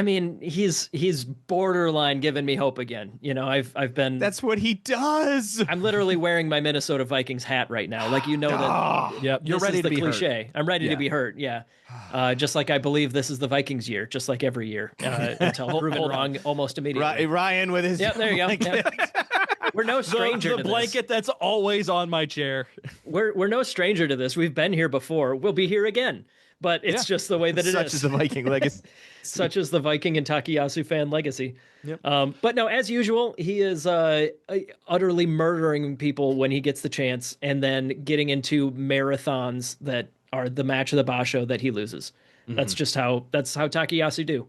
Speaker 2: mean, he's borderline giving me hope again. You know, I've been.
Speaker 1: That's what he does.
Speaker 2: I'm literally wearing my Minnesota Vikings hat right now. Like, you know that.
Speaker 3: Yep, you're
Speaker 2: this
Speaker 3: ready
Speaker 2: is
Speaker 3: to
Speaker 2: the
Speaker 3: be
Speaker 2: cliche.
Speaker 3: hurt.
Speaker 2: I'm ready
Speaker 3: Yeah.
Speaker 2: to be hurt. Yeah. Just like I believe this is the Vikings year, just like every year, until proven wrong almost immediately.
Speaker 1: Ryan with his.
Speaker 2: Yep, there you go. Yep. We're no stranger
Speaker 3: The
Speaker 2: to this.
Speaker 3: blanket that's always on my chair.
Speaker 2: We're no stranger to this. We've been here before. We'll be here again. But it's just the way that it is.
Speaker 1: Such is the Viking legacy.
Speaker 2: Such as the Viking and Takayasu fan legacy.
Speaker 3: Yep.
Speaker 2: But no, as usual, he is utterly murdering people when he gets the chance, and then getting into marathons that are the match of the Basho that he loses. That's just how Takayasu do.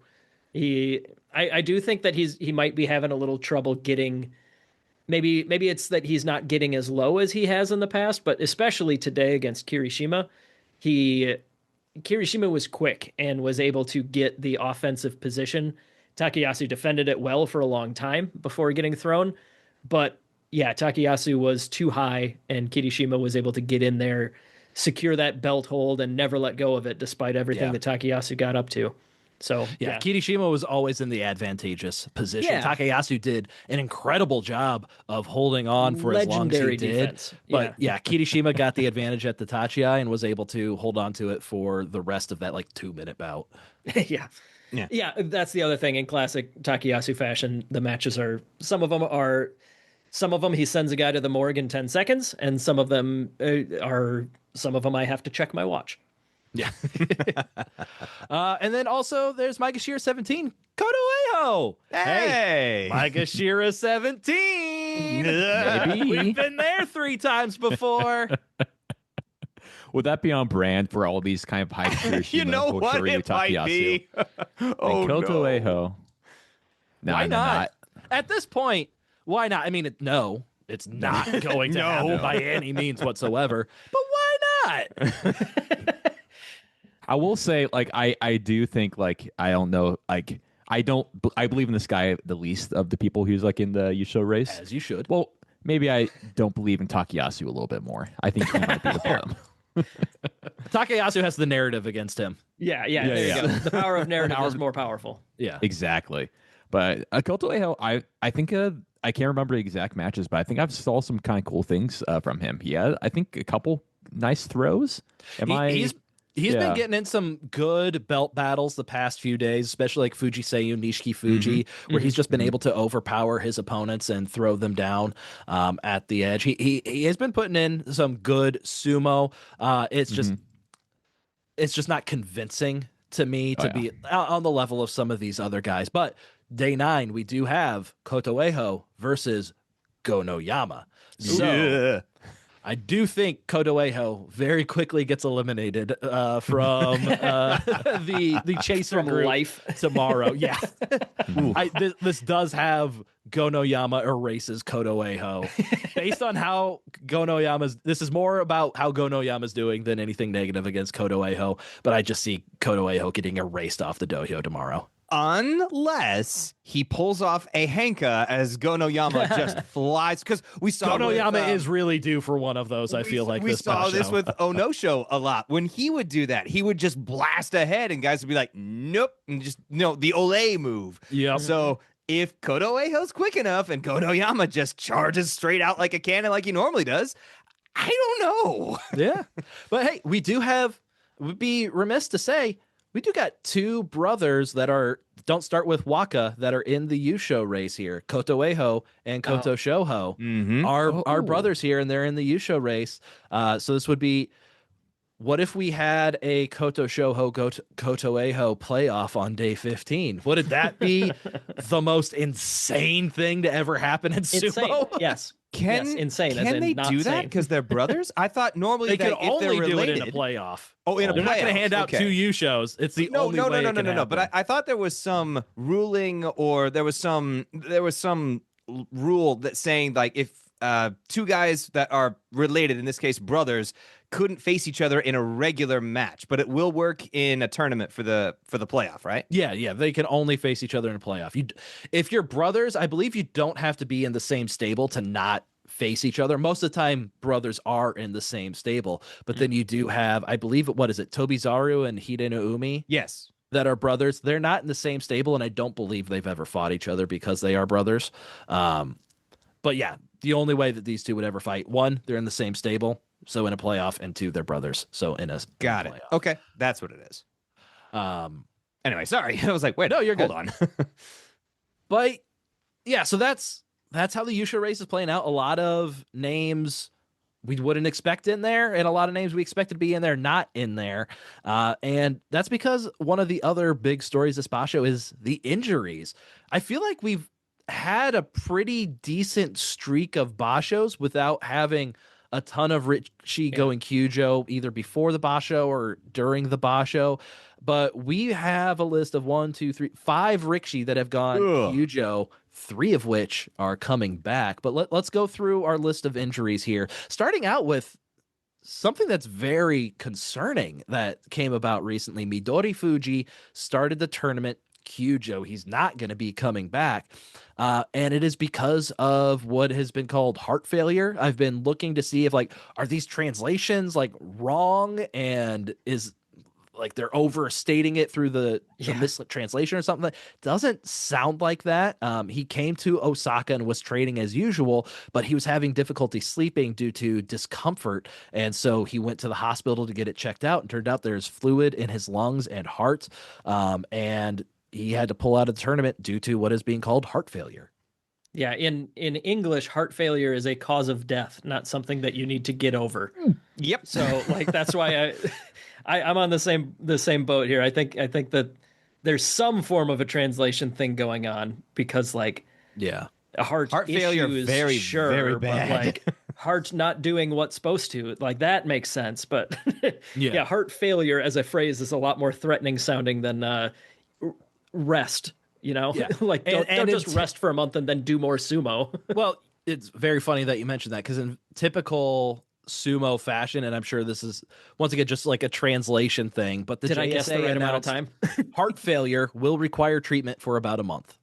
Speaker 2: I do think that he might be having a little trouble getting. Maybe it's that he's not getting as low as he has in the past, but especially today against Kirishima, Kirishima was quick and was able to get the offensive position. Takayasu defended it well for a long time before getting thrown. But yeah, Takayasu was too high, and Kirishima was able to get in there, secure that belt hold, and never let go of it despite everything that Takayasu got up to. So
Speaker 3: yeah, Kirishima was always in the advantageous position.
Speaker 2: Yeah.
Speaker 3: Takayasu did an incredible job of holding on for as long as he
Speaker 2: Legendary
Speaker 3: did.
Speaker 2: defense.
Speaker 3: But yeah, Kirishima got the advantage at the Tachiai and was able to hold on to it for the rest of that 2-minute bout.
Speaker 2: Yeah. That's the other thing in classic Takayasu fashion. The matches are some of them he sends a guy to the morgue in 10 seconds, and some of them I have to check my watch.
Speaker 3: Yeah. And then also there's Maegashira 17, Koto-Eho.
Speaker 1: Hey.
Speaker 3: Maegashira 17.
Speaker 4: Maybe.
Speaker 3: We've been there 3 times before.
Speaker 4: Would that be on brand for all these kind of high Kirishima,
Speaker 1: You know what?
Speaker 4: Juryo,
Speaker 1: It might be. Oh,
Speaker 4: Koto-Eho. No,
Speaker 3: Why
Speaker 4: no,
Speaker 3: not? At this point, why not? I mean, no, it's not going to happen by any means whatsoever. But why not?
Speaker 4: I will say, I do think, I don't know, I believe in this guy the least of the people who's in the Yusho race.
Speaker 3: As you should.
Speaker 4: Well, maybe I don't believe in Takayasu a little bit more. I think he might be the bottom.
Speaker 3: Takayasu has the narrative against him.
Speaker 2: Yeah, there you go. The power of narrative is more powerful.
Speaker 3: Yeah.
Speaker 4: Exactly. But Koto-Eho, I think I can't remember the exact matches, but I think I've saw some kind of cool things from him. He had, I think, a couple nice throws.
Speaker 3: He's been getting in some good belt battles the past few days, especially Fujiseiyuu, Nishiki Fuji, where he's just been able to overpower his opponents and throw them down at the edge. He has been putting in some good sumo. It's just not convincing to me to be on the level of some of these other guys. But day 9, we do have Koto-Eho versus Gonoyama. So I do think Koto-Eho very quickly gets eliminated from the chaser
Speaker 2: From
Speaker 3: group
Speaker 2: life.
Speaker 3: tomorrow. Yeah, this does have Gonoyama erases Koto-Eho based on how Gonoyama's. This is more about how Gonoyama's doing than anything negative against Koto-Eho. But I just see Koto-Eho getting erased off the dojo tomorrow.
Speaker 1: Unless he pulls off a Henka as Gonoyama just flies, because we saw
Speaker 3: Gonoyama is really due for one of those. I feel like
Speaker 1: we
Speaker 3: this
Speaker 1: saw this
Speaker 3: Basho.
Speaker 1: with Onosho a lot. When he would do that, he would just blast ahead, and guys would be like, "Nope," and just the Ole move.
Speaker 3: Yep.
Speaker 1: So if Koto-Eho's quick enough and Gonoyama just charges straight out like a cannon like he normally does, I don't know.
Speaker 3: Yeah, but hey, we'd be remiss to say. We do got 2 brothers that don't start with Waka that are in the Yusho race here. Koto-Eho and Koto Shoho are brothers here, and they're in the Yusho race. So this would be, what if we had a Koto Shoho Koto-Eho playoff on day 15? Wouldn't that be the most insane thing to ever happen in
Speaker 2: Insane.
Speaker 3: sumo?
Speaker 2: Yes. Insane.
Speaker 1: Can they do that because they're brothers? I thought normally
Speaker 3: They
Speaker 1: that
Speaker 3: could
Speaker 1: if they're
Speaker 3: only do it
Speaker 1: related,
Speaker 3: in a playoff.
Speaker 1: Oh, in a
Speaker 3: They're not going
Speaker 1: playoff.
Speaker 3: to hand out
Speaker 1: Okay.
Speaker 3: 2 Yushos. It's the only way it can
Speaker 1: No. But
Speaker 3: happen.
Speaker 1: I thought there was some ruling, or there was some rule that saying if 2 guys that are related, in this case brothers, couldn't face each other in a regular match, but it will work in a tournament for the playoff, right?
Speaker 3: Yeah, they can only face each other in a playoff. If you're brothers, I believe you don't have to be in the same stable to not face each other. Most of the time, brothers are in the same stable, but then you do have, I believe, what is it, Tobizaru and Hideno Umi?
Speaker 1: Yes.
Speaker 3: That are brothers. They're not in the same stable, and I don't believe they've ever fought each other because they are brothers. But yeah, the only way that these two would ever fight, one, they're in the same stable, so in a playoff, and two, they're brothers, so in a
Speaker 1: Got it.
Speaker 3: playoff.
Speaker 1: Okay, that's what it is. Anyway, sorry. I was like, wait,
Speaker 3: No, you're
Speaker 1: hold
Speaker 3: good.
Speaker 1: on.
Speaker 3: But yeah, so that's how the Yusha race is playing out. A lot of names we wouldn't expect in there, and a lot of names we expected to be in there not in there. And that's because one of the other big stories this Basho is the injuries. I feel like we've had a pretty decent streak of Bashos without having a ton of Rishi going Kyujo either before the Basho or during the Basho. But we have a list of 5 Rikishi that have gone Kyujo, 3 of which are coming back. But let's go through our list of injuries here, starting out with something that's very concerning that came about recently. Midori Fuji started the tournament Kyujo. He's not going to be coming back. And it is because of what has been called heart failure. I've been looking to see if are these translations wrong, and is they're overstating it through the mistranslation or something. That doesn't sound like that. He came to Osaka and was training as usual, but he was having difficulty sleeping due to discomfort. And so he went to the hospital to get it checked out, and turned out there's fluid in his lungs and heart. And he had to pull out of the tournament due to what is being called heart failure.
Speaker 2: Yeah, in English, heart failure is a cause of death, not something that you need to get over.
Speaker 1: Yep.
Speaker 2: So that's why I'm on the same boat here. I think that there's some form of a translation thing going on, because a heart
Speaker 1: failure
Speaker 2: issue is
Speaker 1: very, very bad.
Speaker 2: But heart not doing what's supposed to, that makes sense. But heart failure as a phrase is a lot more threatening sounding than rest. Don't just rest for a month and then do more sumo.
Speaker 3: Well, it's very funny that you mentioned that, because in typical sumo fashion, and I'm sure this is once again just a translation thing, but the
Speaker 2: Did
Speaker 3: JSA
Speaker 2: I guess the right amount of time?
Speaker 3: Heart failure will require treatment for about a month.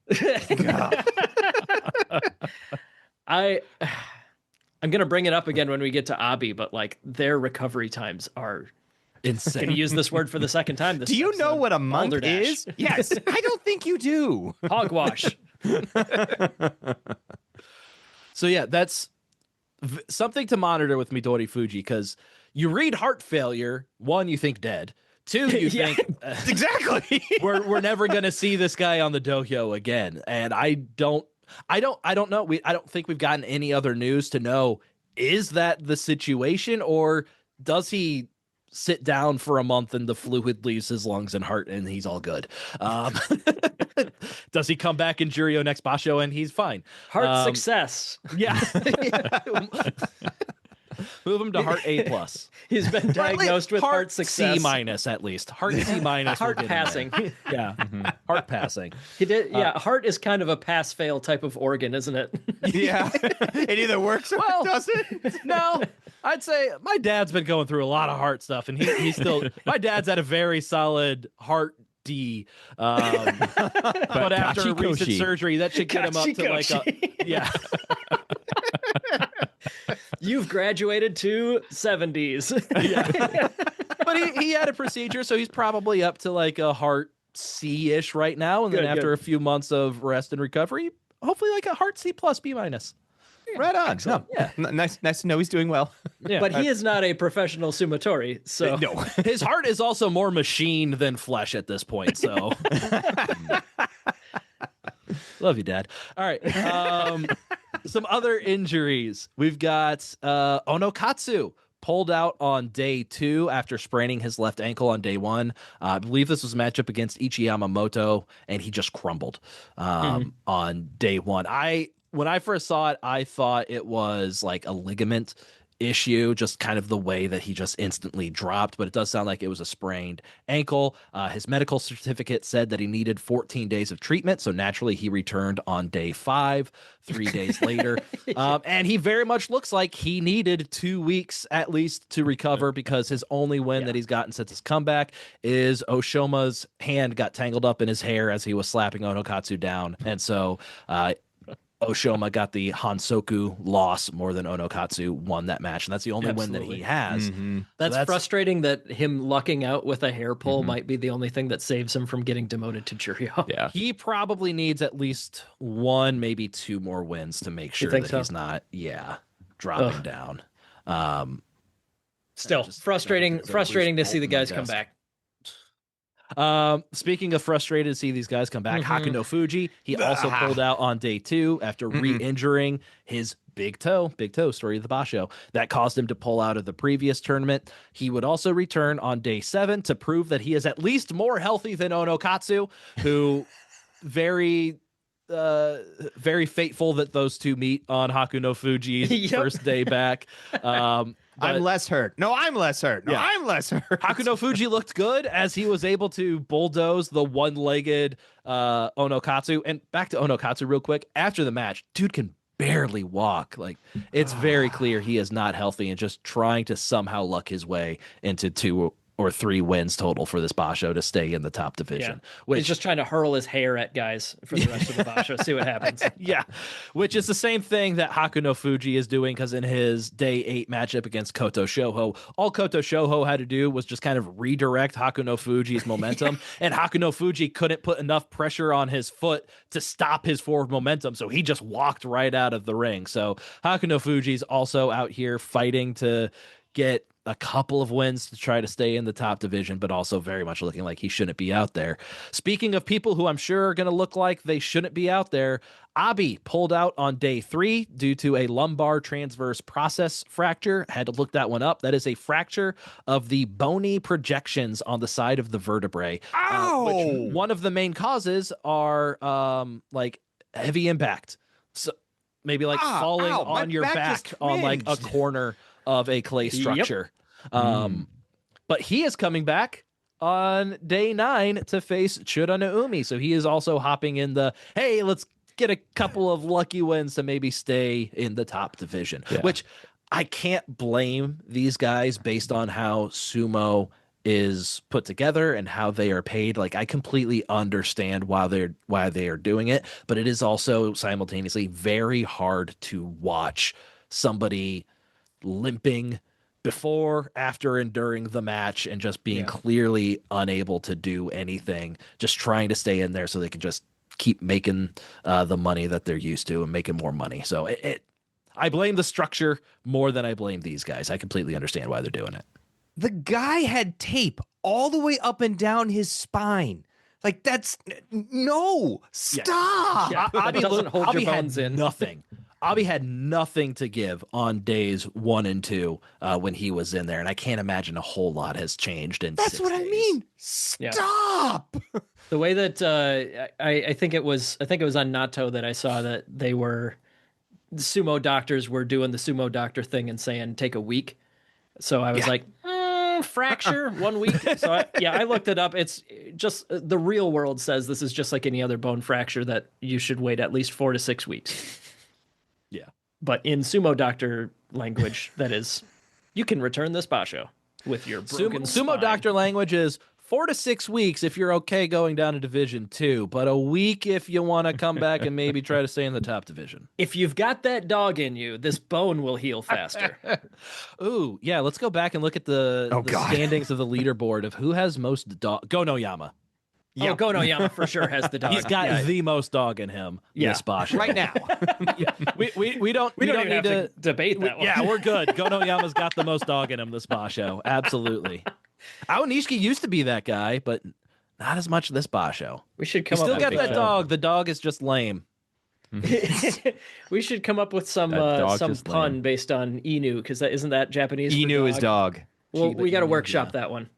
Speaker 2: I'm gonna bring it up again when we get to Abi, but their recovery times are
Speaker 3: insane.
Speaker 2: Gonna use this word for the second time this
Speaker 1: Do you know what a month
Speaker 2: Balderdash.
Speaker 1: is? Yes. I don't think you do.
Speaker 2: Hogwash.
Speaker 3: So yeah, that's something to monitor with Midori Fuji, because you read heart failure, 1, you think dead. 2, you think
Speaker 1: exactly.
Speaker 3: we're never gonna see this guy on the dohyo again. And I don't know. I don't think we've gotten any other news to know, is that the situation, or does he sit down for a month and the fluid leaves his lungs and heart and he's all good? Does he come back in Juryo next Basho and he's fine?
Speaker 2: Heart success.
Speaker 3: Yeah. Move him to heart A+.
Speaker 2: He's been diagnosed with heart success.
Speaker 3: C- at least. Heart C-.
Speaker 2: Heart passing.
Speaker 3: Yeah. Heart passing.
Speaker 2: He did. Yeah. Heart is kind of a pass-fail type of organ, isn't it?
Speaker 1: Yeah. It either works or it doesn't.
Speaker 3: No. I'd say my dad's been going through a lot of heart stuff, and he's still. My dad's had a very solid heart D, but after recent surgery, that should get him up to yeah.
Speaker 2: You've graduated to 70s.
Speaker 3: Yeah. But he had a procedure, so he's probably up to a heart C-ish right now, and then after a few months of rest and recovery, hopefully a heart C+, B-.
Speaker 1: Right on.
Speaker 3: Excellent.
Speaker 1: No. Yeah. Nice to know he's doing well.
Speaker 3: Yeah.
Speaker 2: But he is not a professional sumotori, so
Speaker 1: no.
Speaker 3: His heart is also more machine than flesh at this point, so love you, Dad. All right. Some other injuries. We've got Onokatsu pulled out on day 2 after spraining his left ankle on day 1. I believe this was a matchup against Ichi Yamamoto, and he just crumbled on day 1. When I first saw it, I thought it was a ligament issue, just kind of the way that he just instantly dropped, but it does sound like it was a sprained ankle. His medical certificate said that he needed 14 days of treatment, so naturally he returned on day 5, 3 days later. And he very much looks like he needed 2 weeks at least to recover, because his only win that he's gotten since his comeback is Oshoma's hand got tangled up in his hair as he was slapping Onokatsu down. And so Oshoma got the Hansoku loss more than Onokatsu won that match, and that's the only win that he has.
Speaker 2: That's frustrating that him lucking out with a hair pull might be the only thing that saves him from getting demoted to Juryo.
Speaker 4: Yeah.
Speaker 3: He probably needs at least 1, maybe 2 more wins to make sure that he's not, dropping down.
Speaker 2: Still frustrating to see the guys come back.
Speaker 3: Speaking of frustrated to see these guys come back, Haku no Fuji, he also pulled out on day 2 after re-injuring his big toe, story of the Basho, that caused him to pull out of the previous tournament. He would also return on day 7 to prove that he is at least more healthy than Onokatsu, who very fateful that those two meet on Haku no Fuji's first day back.
Speaker 1: I'm less hurt. No, I'm less hurt. No, I'm less hurt.
Speaker 3: Haku no Fuji looked good as he was able to bulldoze the one-legged Onokatsu. And back to Onokatsu real quick. After the match, dude can barely walk. Like, it's very clear he is not healthy and just trying to somehow luck his way into 2 or 3 wins total for this Basho to stay in the top division.
Speaker 2: Which, he's just trying to hurl his hair at guys for the rest of the Basho, see what happens.
Speaker 3: Which is the same thing that Haku no Fuji is doing, because in his day 8 matchup against Koto Shoho, all Koto Shoho had to do was just kind of redirect Haku no Fuji's momentum, and Haku no Fuji couldn't put enough pressure on his foot to stop his forward momentum, so he just walked right out of the ring. So Haku no Fuji's also out here fighting to get a couple of wins to try to stay in the top division, but also very much looking like he shouldn't be out there. Speaking of people who I'm sure are going to look like they shouldn't be out there, Abi pulled out on day 3 due to a lumbar transverse process fracture. Had to look that one up. That is a fracture of the bony projections on the side of the vertebrae. Which one of the main causes are like heavy impact. So maybe like falling on your back on like a corner of a clay structure. But he is coming back on day 9 to face Chura no Umi. So he is also hopping in the, hey, let's get a couple of lucky wins to maybe stay in the top division, which I can't blame these guys based on how Sumo is put together and how they are paid. Like, I completely understand why they are doing it, but it is also simultaneously very hard to watch somebody limping before, after, and during the match and just being clearly unable to do anything, just trying to stay in there so they can just keep making the money that they're used to and making more money. So I blame the structure more than I blame these guys. I completely understand why they're doing it.
Speaker 1: The guy had tape all the way up and down his spine. Like, that's no, stop.
Speaker 2: Abi doesn't hold your bones in.
Speaker 3: Nothing. Abi had nothing to give on days 1 and 2 when he was in there, and I can't imagine a whole lot has changed in 6 days.
Speaker 1: That's what I mean. Stop.
Speaker 2: The way that I think it was on Nato that I saw that the sumo doctors were doing the sumo doctor thing and saying take a week. So I was like, fracture 1 week. So I looked it up. It's just the real world says this is just like any other bone fracture, that you should wait at least 4 to 6 weeks. But in sumo doctor language, that is, you can return this basho with your broken spine.
Speaker 3: Sumo doctor language is 4 to 6 weeks if you're okay going down to Division 2, but a week if you want to come back and maybe try to stay in the top division.
Speaker 2: If you've got that dog in you, this bone will heal faster.
Speaker 3: Ooh, yeah, let's go back and look at the standings of the leaderboard of who has most dog. Go no Yama.
Speaker 2: Yeah, Go no Yama for sure has the dog.
Speaker 3: He's got the most dog in him. This Basho
Speaker 1: right now.
Speaker 3: We don't need to
Speaker 2: debate that one.
Speaker 3: Yeah, we're good. Go no Yama's got the most dog in him. This Basho, absolutely. Aonishiki used to be that guy, but not as much this Basho.
Speaker 2: We should come.
Speaker 3: Still got that dog. The dog is just lame.
Speaker 2: We should come up with some pun based on Inu, because isn't that Japanese?
Speaker 1: Inu is dog.
Speaker 2: Well, we got to workshop that one,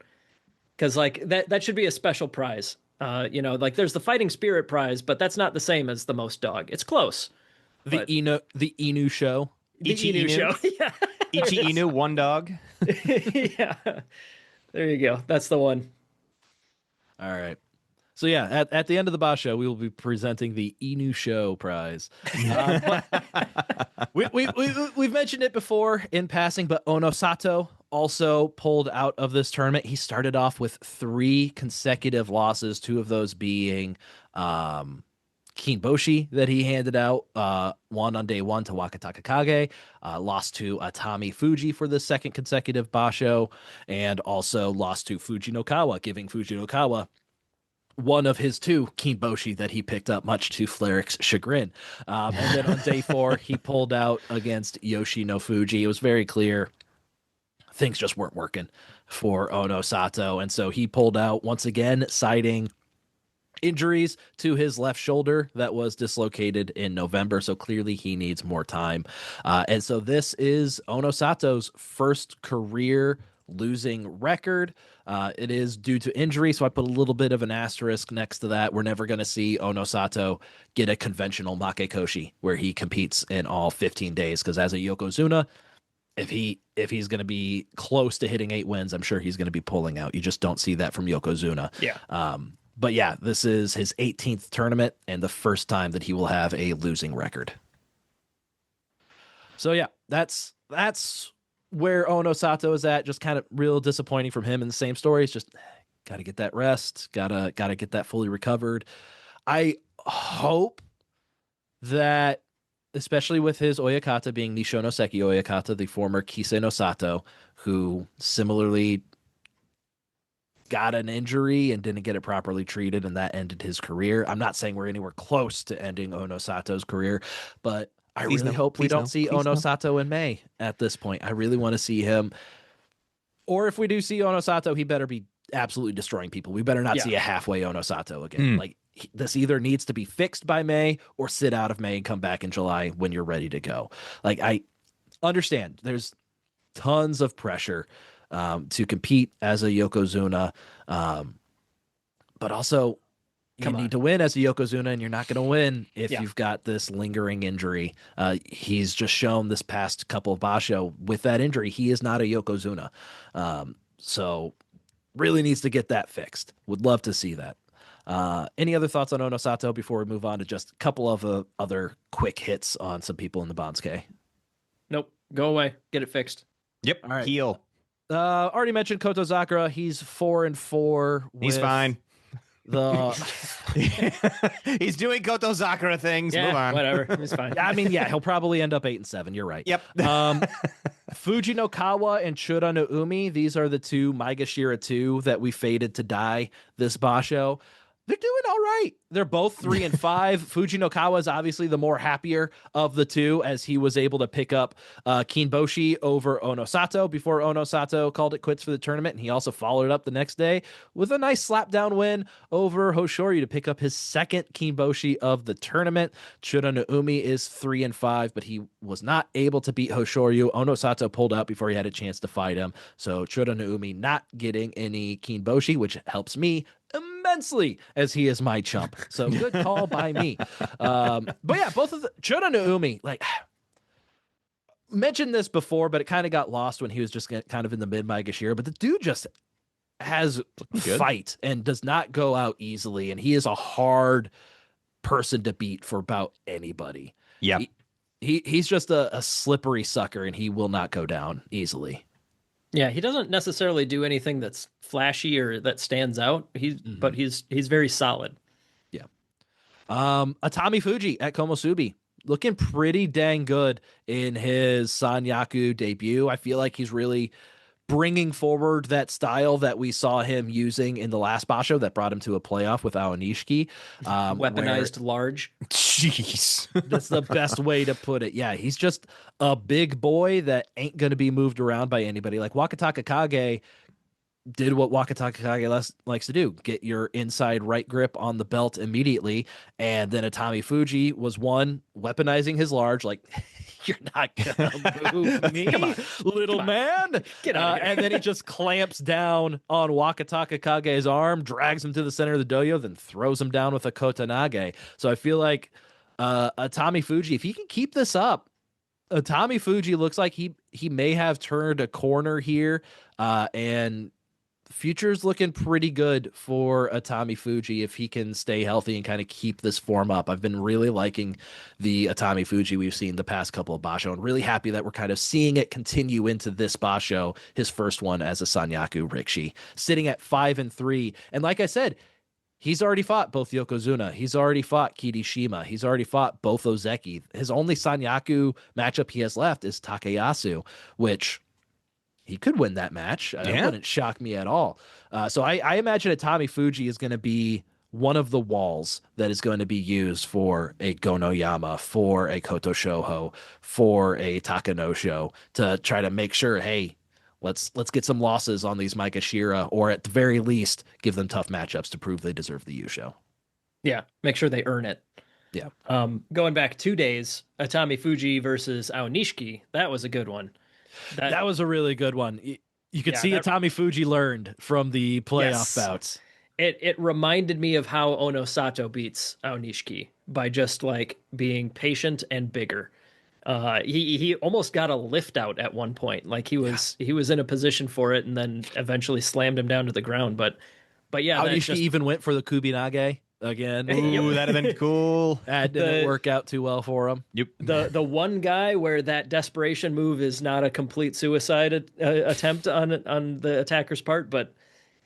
Speaker 2: because like that should be a special prize. Like there's the fighting spirit prize, but that's not the same as the most dog. It's close.
Speaker 3: The Inu show.
Speaker 2: Ichi Inu show. Yeah.
Speaker 1: Ichi Inu, one dog.
Speaker 2: Yeah. There you go. That's the one.
Speaker 3: All right. So yeah, at the end of the Basho, we will be presenting the Inu Show prize. We've mentioned it before in passing, but Onosato also pulled out of this tournament. He started off with 3 consecutive losses, 2 of those being Kinboshi that he handed out, won on day 1 to Wakataka Kage, lost to Atami Fuji for the second consecutive Basho, and also lost to Fujinokawa, giving Fujinokawa one of his 2 Kinboshi that he picked up, much to Fleric's chagrin. And then on day 4, he pulled out against Yoshi no Fuji. It was very clear things just weren't working for Ono Sato, and so he pulled out once again, citing injuries to his left shoulder that was dislocated in November. So clearly he needs more time. And so this is Ono Sato's first career losing record. It is due to injury, so I put a little bit of an asterisk next to that. We're never going to see Ono Sato get a conventional Makekoshi where he competes in all 15 days, because as a Yokozuna, if he's going to be close to hitting 8 wins, I'm sure he's going to be pulling out. You just don't see that from Yokozuna.
Speaker 2: Yeah.
Speaker 3: But yeah, this is his 18th tournament and the first time that he will have a losing record. So yeah, that's where Ono Sato is at. Just kind of real disappointing from him in the same story. It's just got to get that rest, gotta get that fully recovered. I hope that, especially with his Oyakata being Nishonoseki Oyakata, the former Kisei no Sato, who similarly got an injury and didn't get it properly treated, and that ended his career. I'm not saying we're anywhere close to ending Ono Sato's career, but I really hope we don't see Ono Sato in May at this point. I really want to see him. Or if we do see Ono Sato, he better be absolutely destroying people. We better not see a halfway Ono Sato again. Like, this either needs to be fixed by May or sit out of May and come back in July when you're ready to go. Like, I understand there's tons of pressure to compete as a Yokozuna, but also you need to win as a Yokozuna, and you're not going to win if you've got this lingering injury. He's just shown this past couple of Basho with that injury, he is not a Yokozuna. So really needs to get that fixed. Would love to see that. Any other thoughts on Ono Sato before we move on to just a couple of other quick hits on some people in the Bansuke?
Speaker 2: Nope. Go away. Get it fixed.
Speaker 1: Yep.
Speaker 3: All right.
Speaker 1: Heal.
Speaker 3: Already mentioned Kotozakura. He's 4-4.
Speaker 1: He's fine. He's doing Kotozakura things.
Speaker 2: Yeah,
Speaker 1: Move on.
Speaker 2: whatever. He's fine.
Speaker 3: I mean, yeah, he'll probably end up 8-7. You're right.
Speaker 1: Yep.
Speaker 3: Fujinokawa and Chura no Umi. These are the 2 Maegashira 2 that we faded to die this Basho. They're doing all right. They're both 3-5. Fujinokawa is obviously the more happier of the 2, as he was able to pick up Kinboshi over Ono Sato before Ono Sato called it quits for the tournament. And he also followed it up the next day with a nice slapdown win over Hoshoryu to pick up his second Kinboshi of the tournament. Chura no Umi is 3-5, but he was not able to beat Hoshoryu. Ono Sato pulled out before he had a chance to fight him. So Chura no Umi not getting any Kinboshi, which helps me immensely, as he is my chump. So good call by me. But yeah, both of the Chura no Umi, like, mentioned this before, but it kind of got lost when he was just kind of in the mid Maegashira. But the dude just has fight and does not go out easily, and he is a hard person to beat for about anybody.
Speaker 1: Yeah,
Speaker 3: he's just a slippery sucker, and he will not go down easily.
Speaker 2: Yeah, he doesn't necessarily do anything that's flashy or that stands out. But he's very solid.
Speaker 3: Yeah. Atami Fuji at Komosubi, looking pretty dang good in his Sanyaku debut. I feel like he's really bringing forward that style that we saw him using in the last Basho that brought him to a playoff with Aonishiki.
Speaker 2: Weaponized large.
Speaker 1: Jeez.
Speaker 3: That's the best way to put it. Yeah, he's just a big boy that ain't going to be moved around by anybody. Like Wakataka Kage did what Wakataka Kage likes to do, get your inside right grip on the belt immediately. And then Atami Fuji was weaponizing his large, like, you're not gonna move me, little man.
Speaker 2: Get out of here.
Speaker 3: And then he just clamps down on Wakataka Kage's arm, drags him to the center of the dojo, then throws him down with a Kotanage. So I feel like Atami Fuji, if he can keep this up, Atami Fuji looks like he may have turned a corner here, and future's looking pretty good for Atami Fuji if he can stay healthy and kind of keep this form up. I've been really liking the Atami Fuji we've seen the past couple of Basho, and really happy that we're kind of seeing it continue into this Basho, his first one as a Sanyaku Rikshi, sitting at 5-3. And like I said, He's already fought both Yokozuna. He's already fought Kirishima. He's already fought both Ozeki. His only Sanyaku matchup he has left is Takayasu, which he could win that match. It wouldn't shock me at all. So I imagine a Tommy Fuji is going to be one of the walls that is going to be used for a Gonoyama, for a Koto Shoho, for a Takanosho to try to make sure, hey, let's get some losses on these Maegashira, or at the very least, give them tough matchups to prove they deserve the Yusho.
Speaker 2: Yeah, make sure they earn it.
Speaker 3: Yeah.
Speaker 2: Going back 2 days, Atami Fuji versus Aonishiki, that was a good one.
Speaker 3: That was a really good one. You could see Atami Fuji learned from the playoff bouts.
Speaker 2: It reminded me of how Ono Sato beats Aonishiki by just like being patient and bigger. He almost got a lift out at one point. Like he was in a position for it and then eventually slammed him down to the ground. But yeah,
Speaker 3: Aonishiki even went for the Kubinage again.
Speaker 1: Ooh, that'd have been cool.
Speaker 3: That didn't work out too well for him.
Speaker 1: Yep.
Speaker 2: The one guy where that desperation move is not a complete suicide attempt on the attacker's part, but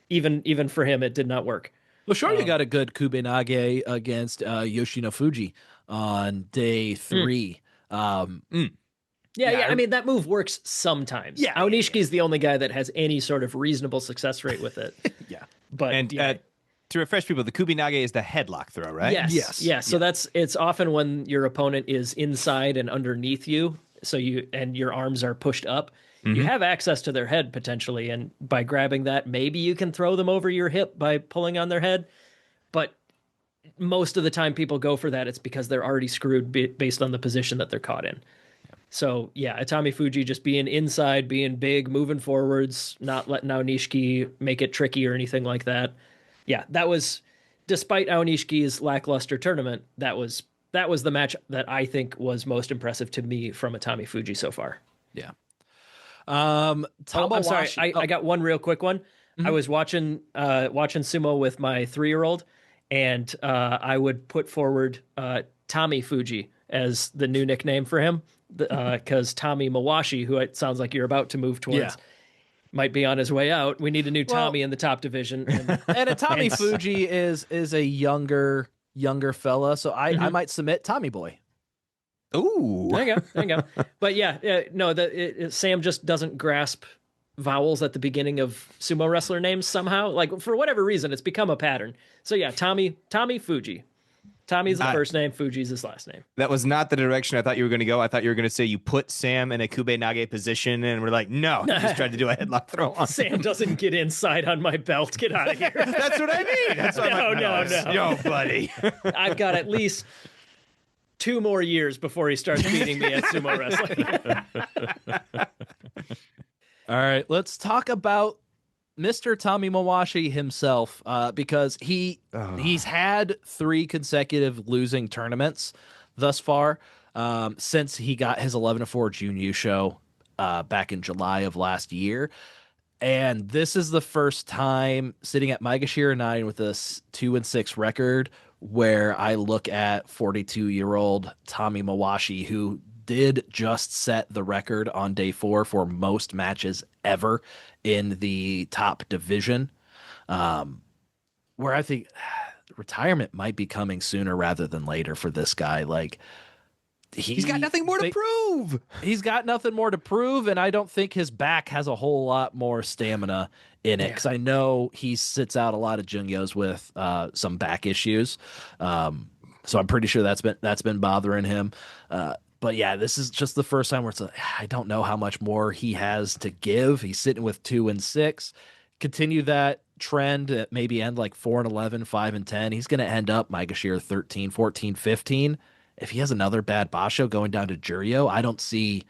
Speaker 2: even for him, it did not work.
Speaker 3: Well, sure, you got a good Kubinage against Yoshino Fuji on day 3.
Speaker 2: Yeah, I mean, that move works sometimes.
Speaker 3: Yeah.
Speaker 2: Aonishiki is the only guy that has any sort of reasonable success rate with it.
Speaker 3: Yeah.
Speaker 2: But
Speaker 1: to refresh people, the Kubinage is the headlock throw, right?
Speaker 2: Yes. Yeah. So it's often when your opponent is inside and underneath you, so your arms are pushed up. You have access to their head potentially, and by grabbing that, maybe you can throw them over your hip by pulling on their head. But most of the time people go for that, it's because they're already screwed based on the position that they're caught in. So yeah, Atami Fuji just being inside, being big, moving forwards, not letting Aonishiki make it tricky or anything like that. Yeah, that was, despite Aonishiki's lackluster tournament, that was the match that I think was most impressive to me from Atami Fuji so far.
Speaker 3: Yeah.
Speaker 2: I'm sorry. I got one real quick one. I was watching sumo with my 3-year-old, and I would put forward Tommy Fuji as the new nickname for him, because Tommy Mawashi, who it sounds like you're about to move towards, might be on his way out. We need a new Tommy in the top division.
Speaker 3: And Tommy Fuji is a younger fella, so I might submit Tommy Boy.
Speaker 1: Ooh.
Speaker 2: There you go. But yeah, no, Sam just doesn't grasp vowels at the beginning of sumo wrestler names somehow. Like, for whatever reason, it's become a pattern. So yeah, Tommy Fuji. Tommy's the first name, Fuji's his last name.
Speaker 1: That was not the direction I thought you were going to go. I thought you were going to say you put Sam in a Kubenage position, and we're like, no, he just tried to do a headlock throw on
Speaker 2: Sam doesn't get inside on my belt. Get out of here.
Speaker 1: That's what I mean. That's what
Speaker 2: no.
Speaker 1: Yo, buddy.
Speaker 2: I've got at least 2 more years before he starts beating me at sumo wrestling.
Speaker 3: All right, let's talk about Mr. Tommy Mawashi himself, because he's had 3 consecutive losing tournaments thus far, since he got his 11-4 Junior show back in July of last year. And this is the first time sitting at Maegashira 9 with a 2-6 record where I look at 42-year-old Tommy Mawashi, who did just set the record on day 4 for most matches ever in the top division, where I think retirement might be coming sooner rather than later for this guy. Like,
Speaker 1: he's got nothing more to prove.
Speaker 3: He's got nothing more to prove, and I don't think his back has a whole lot more stamina in it, because I know he sits out a lot of Junyos with some back issues. So I'm pretty sure that's been bothering him. But yeah, this is just the first time where it's like, I don't know how much more he has to give. He's sitting with 2-6. Continue that trend, maybe end like 4-11, 5-10. He's going to end up Maegashira 13, 14, 15. If he has another bad Basho going down to Juryo, I don't see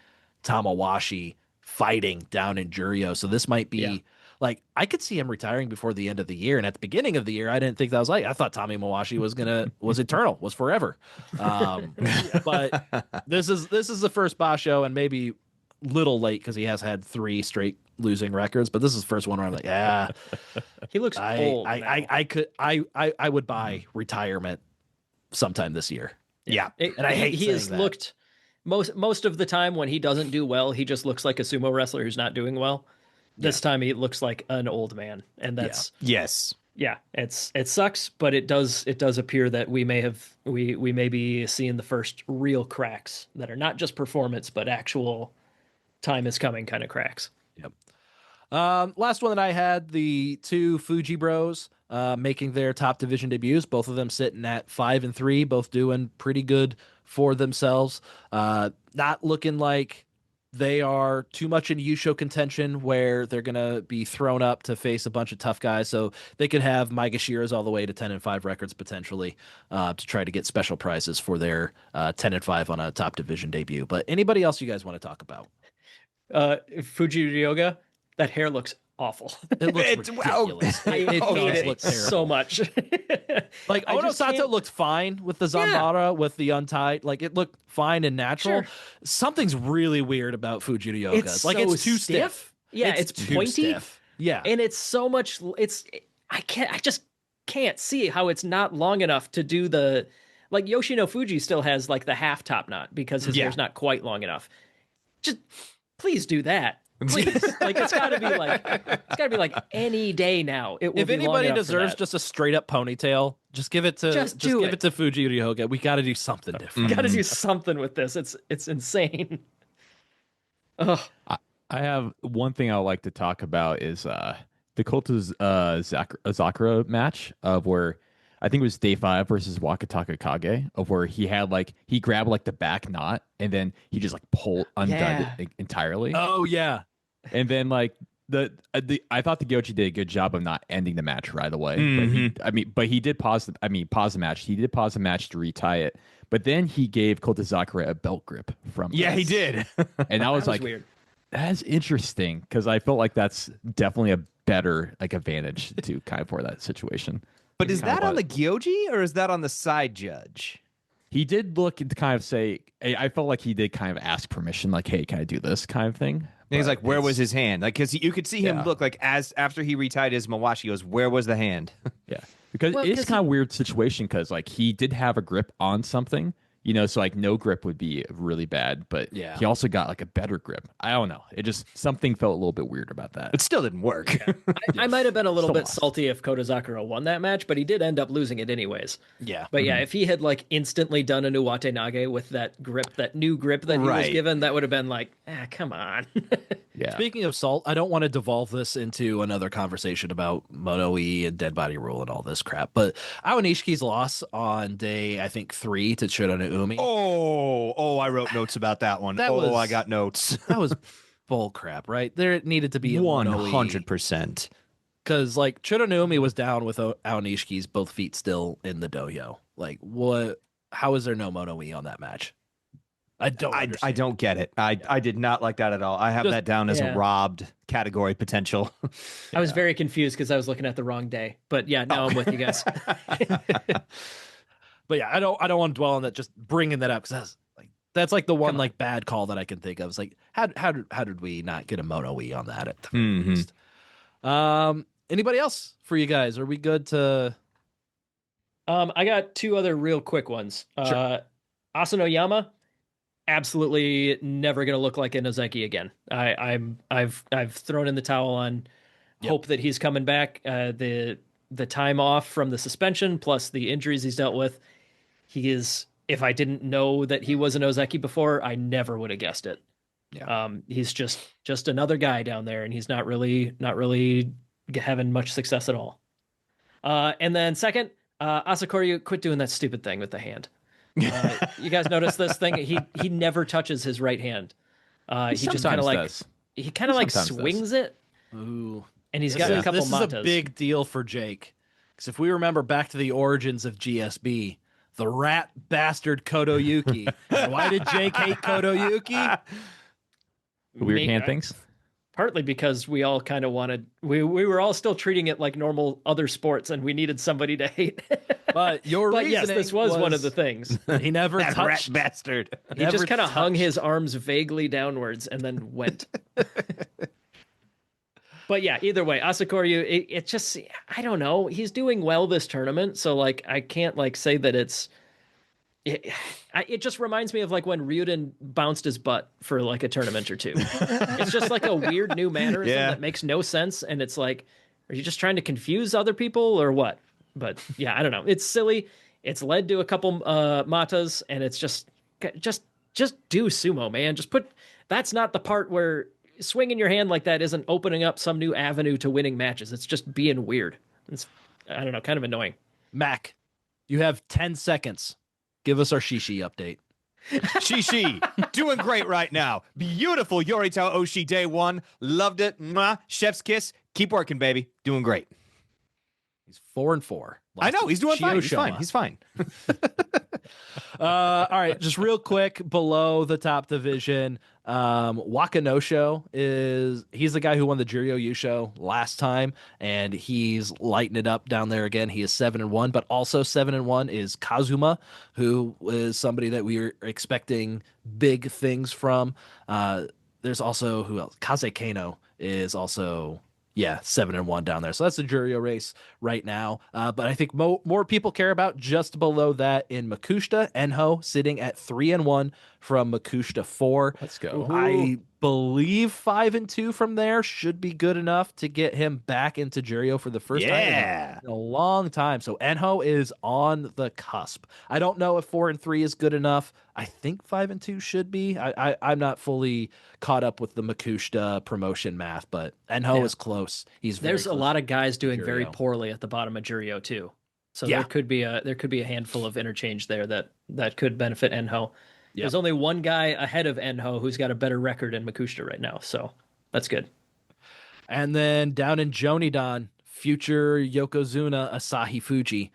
Speaker 3: Tamawashi fighting down in Juryo. So this might be like, I could see him retiring before the end of the year. And at the beginning of the year, I didn't think that was like, I thought Tommy Mawashi was eternal, was forever. But this is the first Basho, and maybe little late because he has had 3 straight losing records, but this is the first one where I'm like, yeah,
Speaker 2: he looks old.
Speaker 3: I would buy retirement sometime this year.
Speaker 1: Yeah.
Speaker 3: And I hate
Speaker 2: he has
Speaker 3: that.
Speaker 2: Looked most of the time when he doesn't do well, he just looks like a sumo wrestler who's not doing well. This time he looks like an old man, and that's
Speaker 1: yes.
Speaker 2: Yeah, it sucks, but it does appear that we may be seeing the first real cracks that are not just performance, but actual time is coming kind of cracks.
Speaker 3: Yep. Last one that I had, the two Fuji Bros making their top division debuts. Both of them sitting at 5-3, both doing pretty good for themselves. Not looking like they are too much in Yusho contention where they're going to be thrown up to face a bunch of tough guys. So they could have Maegashira's all the way to 10-5 records potentially to try to get special prizes for their 10-5 on a top division debut. But anybody else you guys want to talk about?
Speaker 2: Fuji Ryoga, that hair looks awful.
Speaker 3: It looks
Speaker 1: It's-
Speaker 3: ridiculous.
Speaker 2: I
Speaker 3: It
Speaker 2: hate
Speaker 3: does
Speaker 2: it
Speaker 3: look terrible.
Speaker 2: so much.
Speaker 3: Like
Speaker 2: I
Speaker 3: Ono
Speaker 2: just
Speaker 3: Sato
Speaker 2: can't-
Speaker 3: looked fine with the Zanbara, with the untied. Like it looked fine and natural.
Speaker 2: Sure.
Speaker 3: Something's really weird about Fuji Ryoga.
Speaker 2: It's
Speaker 3: Like
Speaker 2: so
Speaker 3: it's too stiff.
Speaker 2: Yeah, it's
Speaker 3: too
Speaker 2: pointy.
Speaker 3: stiff. Yeah.
Speaker 2: And it's so much. I just can't see how it's not long enough to do the. Like Yoshino Fuji still has like the half top knot because his hair's not quite long enough. Just please do that. Please. Like it's gotta be like any day now. It will
Speaker 3: If
Speaker 2: be long
Speaker 3: anybody
Speaker 2: enough for
Speaker 3: deserves
Speaker 2: that.
Speaker 3: just a straight up ponytail, just give it to
Speaker 2: Just do
Speaker 3: give
Speaker 2: it.
Speaker 3: it to Fuji Ryoga. We got to do something different.
Speaker 2: gotta do something with this. It's insane. Oh,
Speaker 4: I have one thing I would like to talk about is the Kota's Zakura match of where I think it was day 5 versus Wakataka Kage of where he had like he grabbed like the back knot and then he just like undone
Speaker 2: Yeah.
Speaker 4: it entirely.
Speaker 3: Oh yeah.
Speaker 4: And then like the I thought the Gyochi did a good job of not ending the match right away. But he did pause the match. He did pause the match to retie it. But then he gave Kota Zakura a belt grip from
Speaker 1: Yeah, he
Speaker 4: this.
Speaker 1: did.
Speaker 4: And I was
Speaker 2: that was
Speaker 4: like,
Speaker 2: weird.
Speaker 4: that's interesting because I felt like that's definitely a better like advantage to kind of for that situation.
Speaker 1: But is
Speaker 4: Kinda
Speaker 1: that on the
Speaker 4: what-
Speaker 1: Gyoji or is that on the side judge?
Speaker 4: He did look to kind of say, I felt like he did kind of ask permission, like, "Hey, can I do this?" kind of thing.
Speaker 1: And he's
Speaker 4: But
Speaker 1: like, where was
Speaker 4: it's-
Speaker 1: his hand? Like, because you could see him
Speaker 4: Yeah.
Speaker 1: look like after he retied his Mawashi, he goes, where was the hand?
Speaker 4: Yeah, because
Speaker 2: Well,
Speaker 4: it's
Speaker 2: 'cause
Speaker 4: kind of weird situation because like he did have a grip on something, you know, so like no grip would be really bad, but
Speaker 3: Yeah.
Speaker 4: he also got like a better grip. I don't know, it just something felt a little bit weird about that.
Speaker 1: It still didn't work.
Speaker 2: I might have been a little
Speaker 4: Still
Speaker 2: bit
Speaker 4: lost.
Speaker 2: salty if Kota Zakura won that match, but he did end up losing it anyways.
Speaker 3: Yeah.
Speaker 2: But yeah, if he had like instantly done a Nuwate Nage with that grip, that new grip that he was
Speaker 1: Right.
Speaker 2: given, that would have been like, come on.
Speaker 4: Yeah,
Speaker 3: Speaking of salt, I don't want to devolve this into another conversation about Mono-E and Dead Body Rule and all this crap, but Aonishiki's loss on day, I think, 3 to Chirona Umi,
Speaker 1: I wrote notes about that one.
Speaker 3: That was-
Speaker 1: I got notes.
Speaker 3: that was bull crap, right? There needed to be a Mono-E
Speaker 1: 100%.
Speaker 3: because like Chirona Umi was down with Aonishiki's both feet still in the dojo. Like, what? How is there no Mono-E on that match? I don't.
Speaker 1: I
Speaker 3: understand.
Speaker 1: don't get it. I did not like that at all. I have
Speaker 3: Just-
Speaker 1: that down as
Speaker 2: yeah.
Speaker 1: a robbed category potential.
Speaker 2: I was very confused because I was looking at the wrong day. But yeah, now I'm with you guys.
Speaker 3: But yeah, I don't want to dwell on that. Just bringing that up because that's like the one like bad call that I can think of. It's like how did we not get a Mono-E on that at the very
Speaker 1: Mhm.
Speaker 3: least? Anybody else for you guys? Are we good to?
Speaker 2: I got 2 other real quick ones. Asanoyama, absolutely never going to look like an Ozeki again. I've thrown in the towel on hope that he's coming back. The time off from the suspension plus the injuries he's dealt with, he is. If I didn't know that he was an Ozeki before, I never would have guessed it.
Speaker 3: Yeah.
Speaker 2: He's just another guy down there, and he's not really having much success at all. And then second, Asakoryu, quit doing that stupid thing with the hand. You guys notice this thing? He never touches his right hand. He just kind of
Speaker 4: sometimes
Speaker 2: like
Speaker 4: does.
Speaker 2: he kind of like
Speaker 4: sometimes does.
Speaker 2: swings it,
Speaker 3: Ooh,
Speaker 2: and he's got a couple
Speaker 3: This is
Speaker 2: matas.
Speaker 3: a big deal for Jake because if we remember back to the origins of GSB, the rat bastard Kotoyuki. And why did Jake hate Kotoyuki?
Speaker 4: Weird
Speaker 2: Maybe-
Speaker 4: hand things.
Speaker 2: Partly because we all kind of wanted we were all still treating it like normal other sports, and we needed somebody to hate.
Speaker 3: But your
Speaker 2: But yes,
Speaker 3: reasoning
Speaker 2: this was one of the things.
Speaker 3: he never
Speaker 1: That rat
Speaker 3: touched.
Speaker 1: bastard.
Speaker 2: He just
Speaker 3: Never
Speaker 2: kind of hung
Speaker 3: touched.
Speaker 2: his arms vaguely downwards and then went. But yeah, either way, Asakoryu, it just, I don't know. He's doing well this tournament, so like I can't like say that it just reminds me of like when Ryuden bounced his butt for like a tournament or two. It's just like a weird new mannerism
Speaker 1: Yeah.
Speaker 2: that makes no sense, and it's like, Are you just trying to confuse other people or what? But yeah, I don't know. It's silly. It's led to a couple matas, and it's just do sumo, man. Just put. That's not the part where swinging your hand like that isn't opening up some new avenue to winning matches. It's just being weird. It's, I don't know, kind of annoying.
Speaker 3: Mac, you have 10 seconds. Give us our Shishi update.
Speaker 1: Shishi, doing great right now. Beautiful Yorito Oshi day one. Loved it. Mwah. Chef's kiss. Keep working, baby. Doing great.
Speaker 3: He's 4-4.
Speaker 1: I know. He's doing fine. He's
Speaker 3: Chiyoshima.
Speaker 1: fine. He's fine.
Speaker 3: All right, just real quick below the top division, Wakanosho he's the guy who won the Juryo Yusho last time, and he's lighting it up down there again. He is 7-1, but also 7-1 is Kazuma, who is somebody that we are expecting big things from. There's also who else? Kaze Kano is also 7-1 down there. So that's the Juryo race right now. But I think more people care about just below that in Makushita. Enho sitting at 3-1 from Makushita 4.
Speaker 4: Let's go.
Speaker 3: I believe 5-2 from there should be good enough to get him back into Juryo for the first time in a long time. So Enho is on the cusp. I don't know if 4-3 is good enough. I think 5-2 should be. I'm not fully caught up with the Makushita promotion math, but Enho is close.
Speaker 2: There's a lot of guys doing
Speaker 3: Juryo.
Speaker 2: very poorly at the bottom of Juryo too. So there could be a handful of interchange there that could benefit Enho.
Speaker 3: Yep.
Speaker 2: There's only one guy ahead of Enho who's got a better record in Makushita right now, so that's good.
Speaker 3: And then down in Jonidan, future Yokozuna Asahi Fuji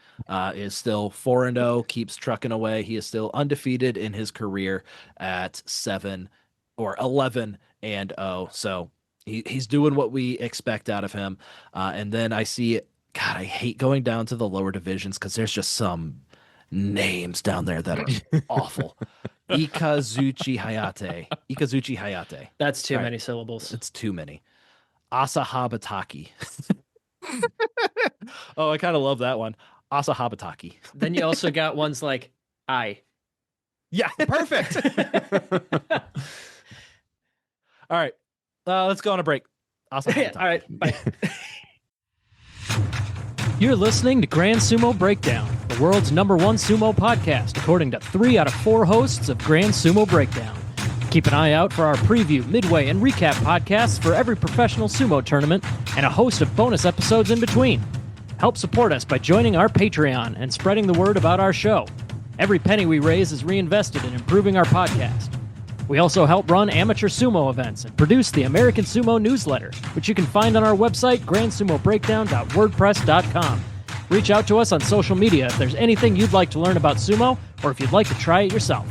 Speaker 3: is still 4-0, keeps trucking away. He is still undefeated in his career at 11-0. So he's doing what we expect out of him. And then I see, God, I hate going down to the lower divisions because there's just some names down there that are awful. Ikazuchi Hayate.
Speaker 2: That's too many syllables.
Speaker 3: It's too many. Asahabataki. Oh, I kind of love that one. Asahabataki.
Speaker 2: Then you also got ones like I.
Speaker 3: Yeah, perfect. All right. Let's go on a break. Asahabataki.
Speaker 2: All right. Bye. You're listening to Grand Sumo Breakdown, the world's #1 sumo podcast, according to 3 out of 4 hosts of Grand Sumo Breakdown. Keep an eye out for our preview, midway, and recap podcasts for every professional sumo tournament and a host of bonus episodes in between. Help support us by joining our Patreon and spreading the word about our show. Every penny we raise is reinvested in improving our podcast. We also help run amateur sumo events and produce the American Sumo newsletter, which you can find on our website, grandsumobreakdown.wordpress.com. Reach out to us on social media if there's anything you'd like to learn about sumo or if you'd like to try it yourself.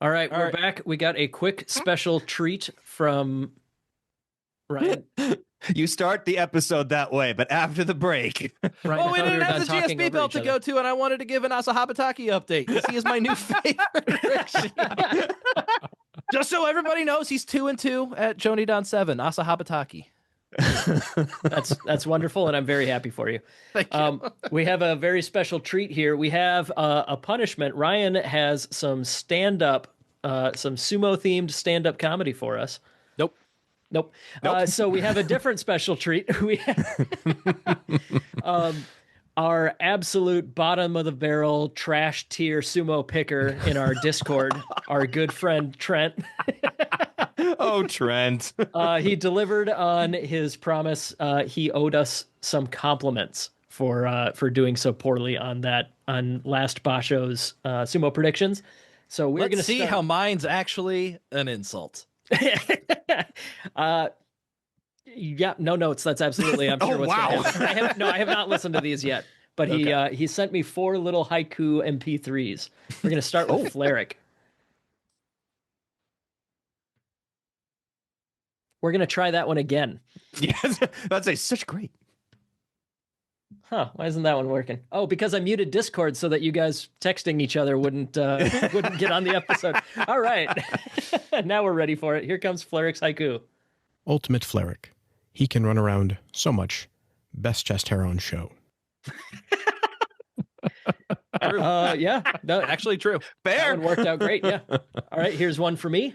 Speaker 2: All right, we're back. We got a quick special treat from Ryan.
Speaker 1: You start the episode that way, but after the break.
Speaker 2: Ryan,
Speaker 3: Oh, we
Speaker 2: I thought
Speaker 3: didn't
Speaker 2: were
Speaker 3: have the
Speaker 2: done talking
Speaker 3: GSP
Speaker 2: over
Speaker 3: belt
Speaker 2: each
Speaker 3: to
Speaker 2: other.
Speaker 3: go to, and I wanted to give an Asahabataki update because he is my new favorite. Just so everybody knows, he's 2-2 at Jonidan 7. Asahabataki.
Speaker 2: That's wonderful, and I'm very happy for you.
Speaker 3: Thank you.
Speaker 2: We have a very special treat here. We have a punishment. Ryan has some stand-up, some sumo-themed stand-up comedy for us. Nope. So we have a different special treat. We have our absolute bottom of the barrel trash tier sumo picker in our Discord, our good friend Trent.
Speaker 1: Oh, Trent.
Speaker 2: He delivered on his promise. He owed us some compliments for doing so poorly on last Basho's sumo predictions. So we're going to
Speaker 3: see how mine's actually an insult.
Speaker 2: Yeah, no notes. That's absolutely. I'm sure.
Speaker 1: Oh,
Speaker 2: what's
Speaker 1: wow.
Speaker 2: gonna happen. I have not listened to these yet. But he sent me 4 little haiku MP3s. We're gonna start with Fleric. We're gonna try that one again.
Speaker 1: Yes, that's such great.
Speaker 2: Huh? Why isn't that one working? Oh, because I muted Discord so that you guys texting each other wouldn't get on the episode. All right, now we're ready for it. Here comes Fleric's haiku.
Speaker 5: Ultimate Fleric. He can run around so much. Best chest hair on show.
Speaker 2: Yeah, no,
Speaker 3: Actually true.
Speaker 2: that one worked out great. Yeah. All right, here's one for me.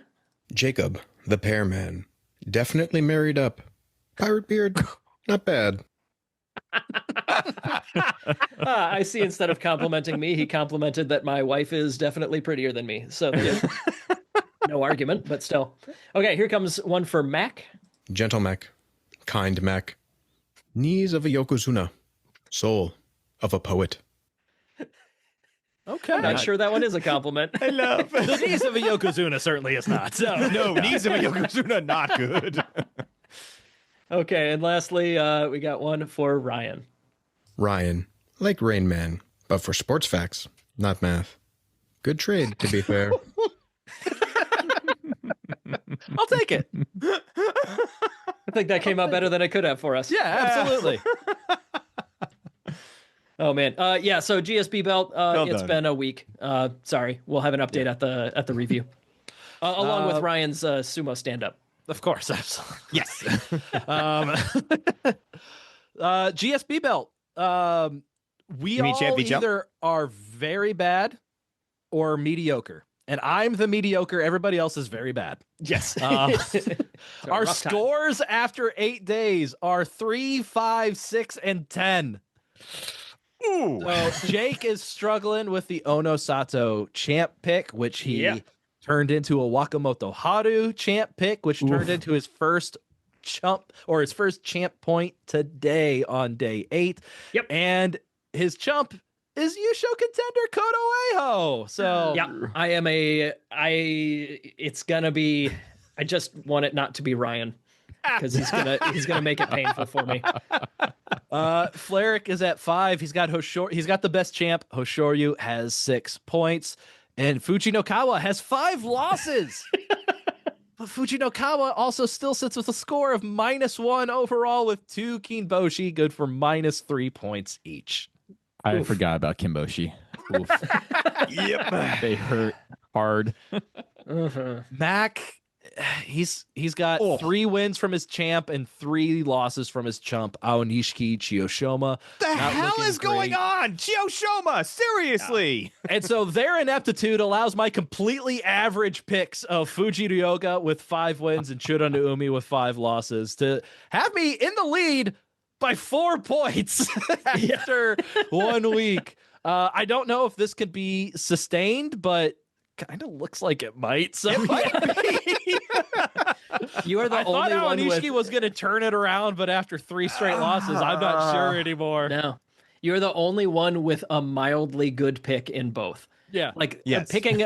Speaker 5: Jacob, the pear man. Definitely married up. Pirate beard, not bad.
Speaker 2: I see. Instead of complimenting me, he complimented that my wife is definitely prettier than me. So there's no argument, but still. Okay, here comes one for Mac.
Speaker 5: Gentle Mac. Kind Mac. Knees of a yokozuna. Soul of a poet.
Speaker 3: Okay.
Speaker 2: I'm not sure that one is a compliment.
Speaker 1: I love
Speaker 3: The knees of a yokozuna certainly is not. So.
Speaker 1: No, knees of a yokozuna, not good.
Speaker 2: Okay, and lastly, we got one for Ryan.
Speaker 5: Ryan. Like Rain Man, but for sports facts, not math. Good trade, to be fair.
Speaker 3: I'll take it.
Speaker 2: I think that came out better than it could have for us.
Speaker 3: Yeah, absolutely.
Speaker 2: Oh man. Yeah. So GSB belt. It's
Speaker 1: done.
Speaker 2: been a week. Sorry. We'll have an update at the review, along with Ryan's sumo stand up.
Speaker 3: Of course, absolutely.
Speaker 1: Yes.
Speaker 3: GSB belt. We
Speaker 1: You mean
Speaker 3: all
Speaker 1: Champy Jump?
Speaker 3: either are very bad or mediocre. And I'm the mediocre. Everybody else is very bad.
Speaker 2: Yes.
Speaker 3: Our
Speaker 2: rough time.
Speaker 3: scores after 8 days are 3, 5, 6, and 10.
Speaker 1: Ooh.
Speaker 3: So Jake is struggling with the Ono Sato champ pick, which he
Speaker 2: Yeah.
Speaker 3: turned into a Wakamoto Haru champ pick, which turned into his first chump or his first champ point today on day 8.
Speaker 2: Yep.
Speaker 3: And his chump is Yusho contender Koto Eho. So
Speaker 2: Yeah. It's gonna be. I just want it not to be Ryan because he's gonna make it painful for me.
Speaker 3: Fleric is at 5. He's got the best champ. Hoshoryu has 6 points. And Fujinokawa has 5 losses. But Fujinokawa also still sits with a score of -1 overall with 2 Kinboshi, good for -3 points each.
Speaker 4: I forgot about Kimboshi. Oof.
Speaker 1: Yep.
Speaker 4: They hurt hard.
Speaker 3: Mac, he's got 3 wins from his champ and 3 losses from his chump, Aonishiki Chiyoshima.
Speaker 1: The
Speaker 3: Not
Speaker 1: hell
Speaker 3: looking
Speaker 1: is going
Speaker 3: great.
Speaker 1: on? Chiyoshima, seriously.
Speaker 3: And so their ineptitude allows my completely average picks of Fuji Ryoga with 5 wins and Shura Naomi with 5 losses to have me in the lead by 4 points after 1 week. I don't know if this could be sustained, but kind of looks like it might. So
Speaker 2: You are the
Speaker 3: I thought
Speaker 2: only one with.
Speaker 3: Aonishiki was going to turn it around, but after 3 straight losses, I'm not sure anymore.
Speaker 2: No, you're the only one with a mildly good pick in both.
Speaker 3: Yeah.
Speaker 2: Like
Speaker 1: Yes.
Speaker 2: picking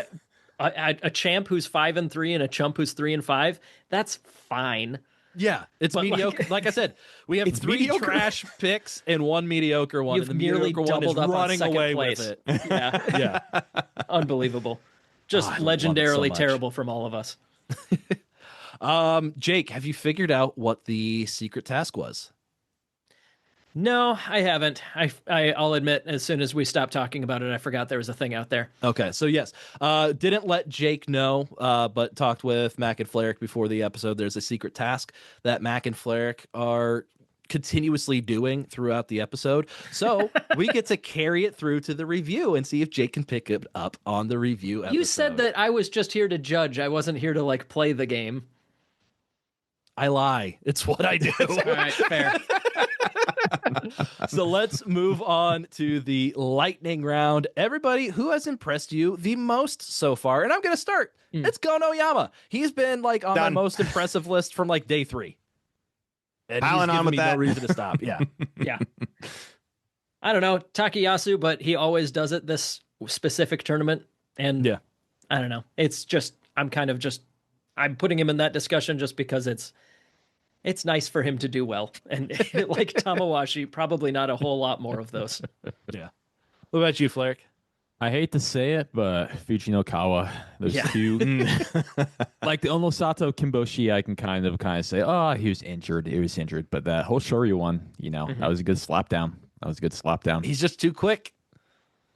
Speaker 2: a champ who's 5-3 and a chump who's 3-5. That's fine.
Speaker 3: Yeah, it's
Speaker 2: But,
Speaker 3: mediocre. Like I said, we have
Speaker 1: It's
Speaker 3: 3
Speaker 1: mediocre.
Speaker 3: trash picks and 1 mediocre one.
Speaker 2: You've
Speaker 3: and the
Speaker 2: nearly
Speaker 3: mediocre one is
Speaker 2: doubled up on
Speaker 3: running
Speaker 2: second
Speaker 3: away
Speaker 2: place.
Speaker 3: with it.
Speaker 2: Yeah,
Speaker 3: Yeah.
Speaker 2: unbelievable. Just
Speaker 4: I love it so
Speaker 2: legendarily
Speaker 4: much.
Speaker 2: terrible from all of us.
Speaker 3: Jake, have you figured out what the secret task was?
Speaker 2: No, I haven't. I'll admit, as soon as we stopped talking about it, I forgot there was a thing out there.
Speaker 3: Okay, so yes, didn't let Jake know, but talked with Mac and Fleric before the episode. There's a secret task that Mac and Fleric are continuously doing throughout the episode. So we get to carry it through to the review and see if Jake can pick it up on the review episode.
Speaker 2: You said that I was just here to judge. I wasn't here to like play the game.
Speaker 3: I lie. It's what I do.
Speaker 2: All right, fair.
Speaker 3: So let's move on to the lightning round. Everybody, who has impressed you the most so far? And I'm going to start. It's Gono Yama. He's been like on my
Speaker 1: Done.
Speaker 3: most impressive list from like day 3. And he's
Speaker 1: Piling on
Speaker 3: given
Speaker 1: with
Speaker 3: me
Speaker 1: that.
Speaker 3: no reason to stop. Yeah.
Speaker 2: Yeah. I don't know, Takayasu, but he always does it this specific tournament. And
Speaker 3: Yeah.
Speaker 2: I don't know. It's just, I'm putting him in that discussion just because it's nice for him to do well. And like Tamawashi, probably not a whole lot more of those.
Speaker 3: Yeah. What about you, Fleric?
Speaker 4: I hate to say it, but Fujinokawa, those
Speaker 2: Yeah.
Speaker 4: two, like the Onosato Kimboshi, I can kind of say, oh, he was injured. But that whole Shoryu one, that was a good slap down.
Speaker 3: He's just too quick.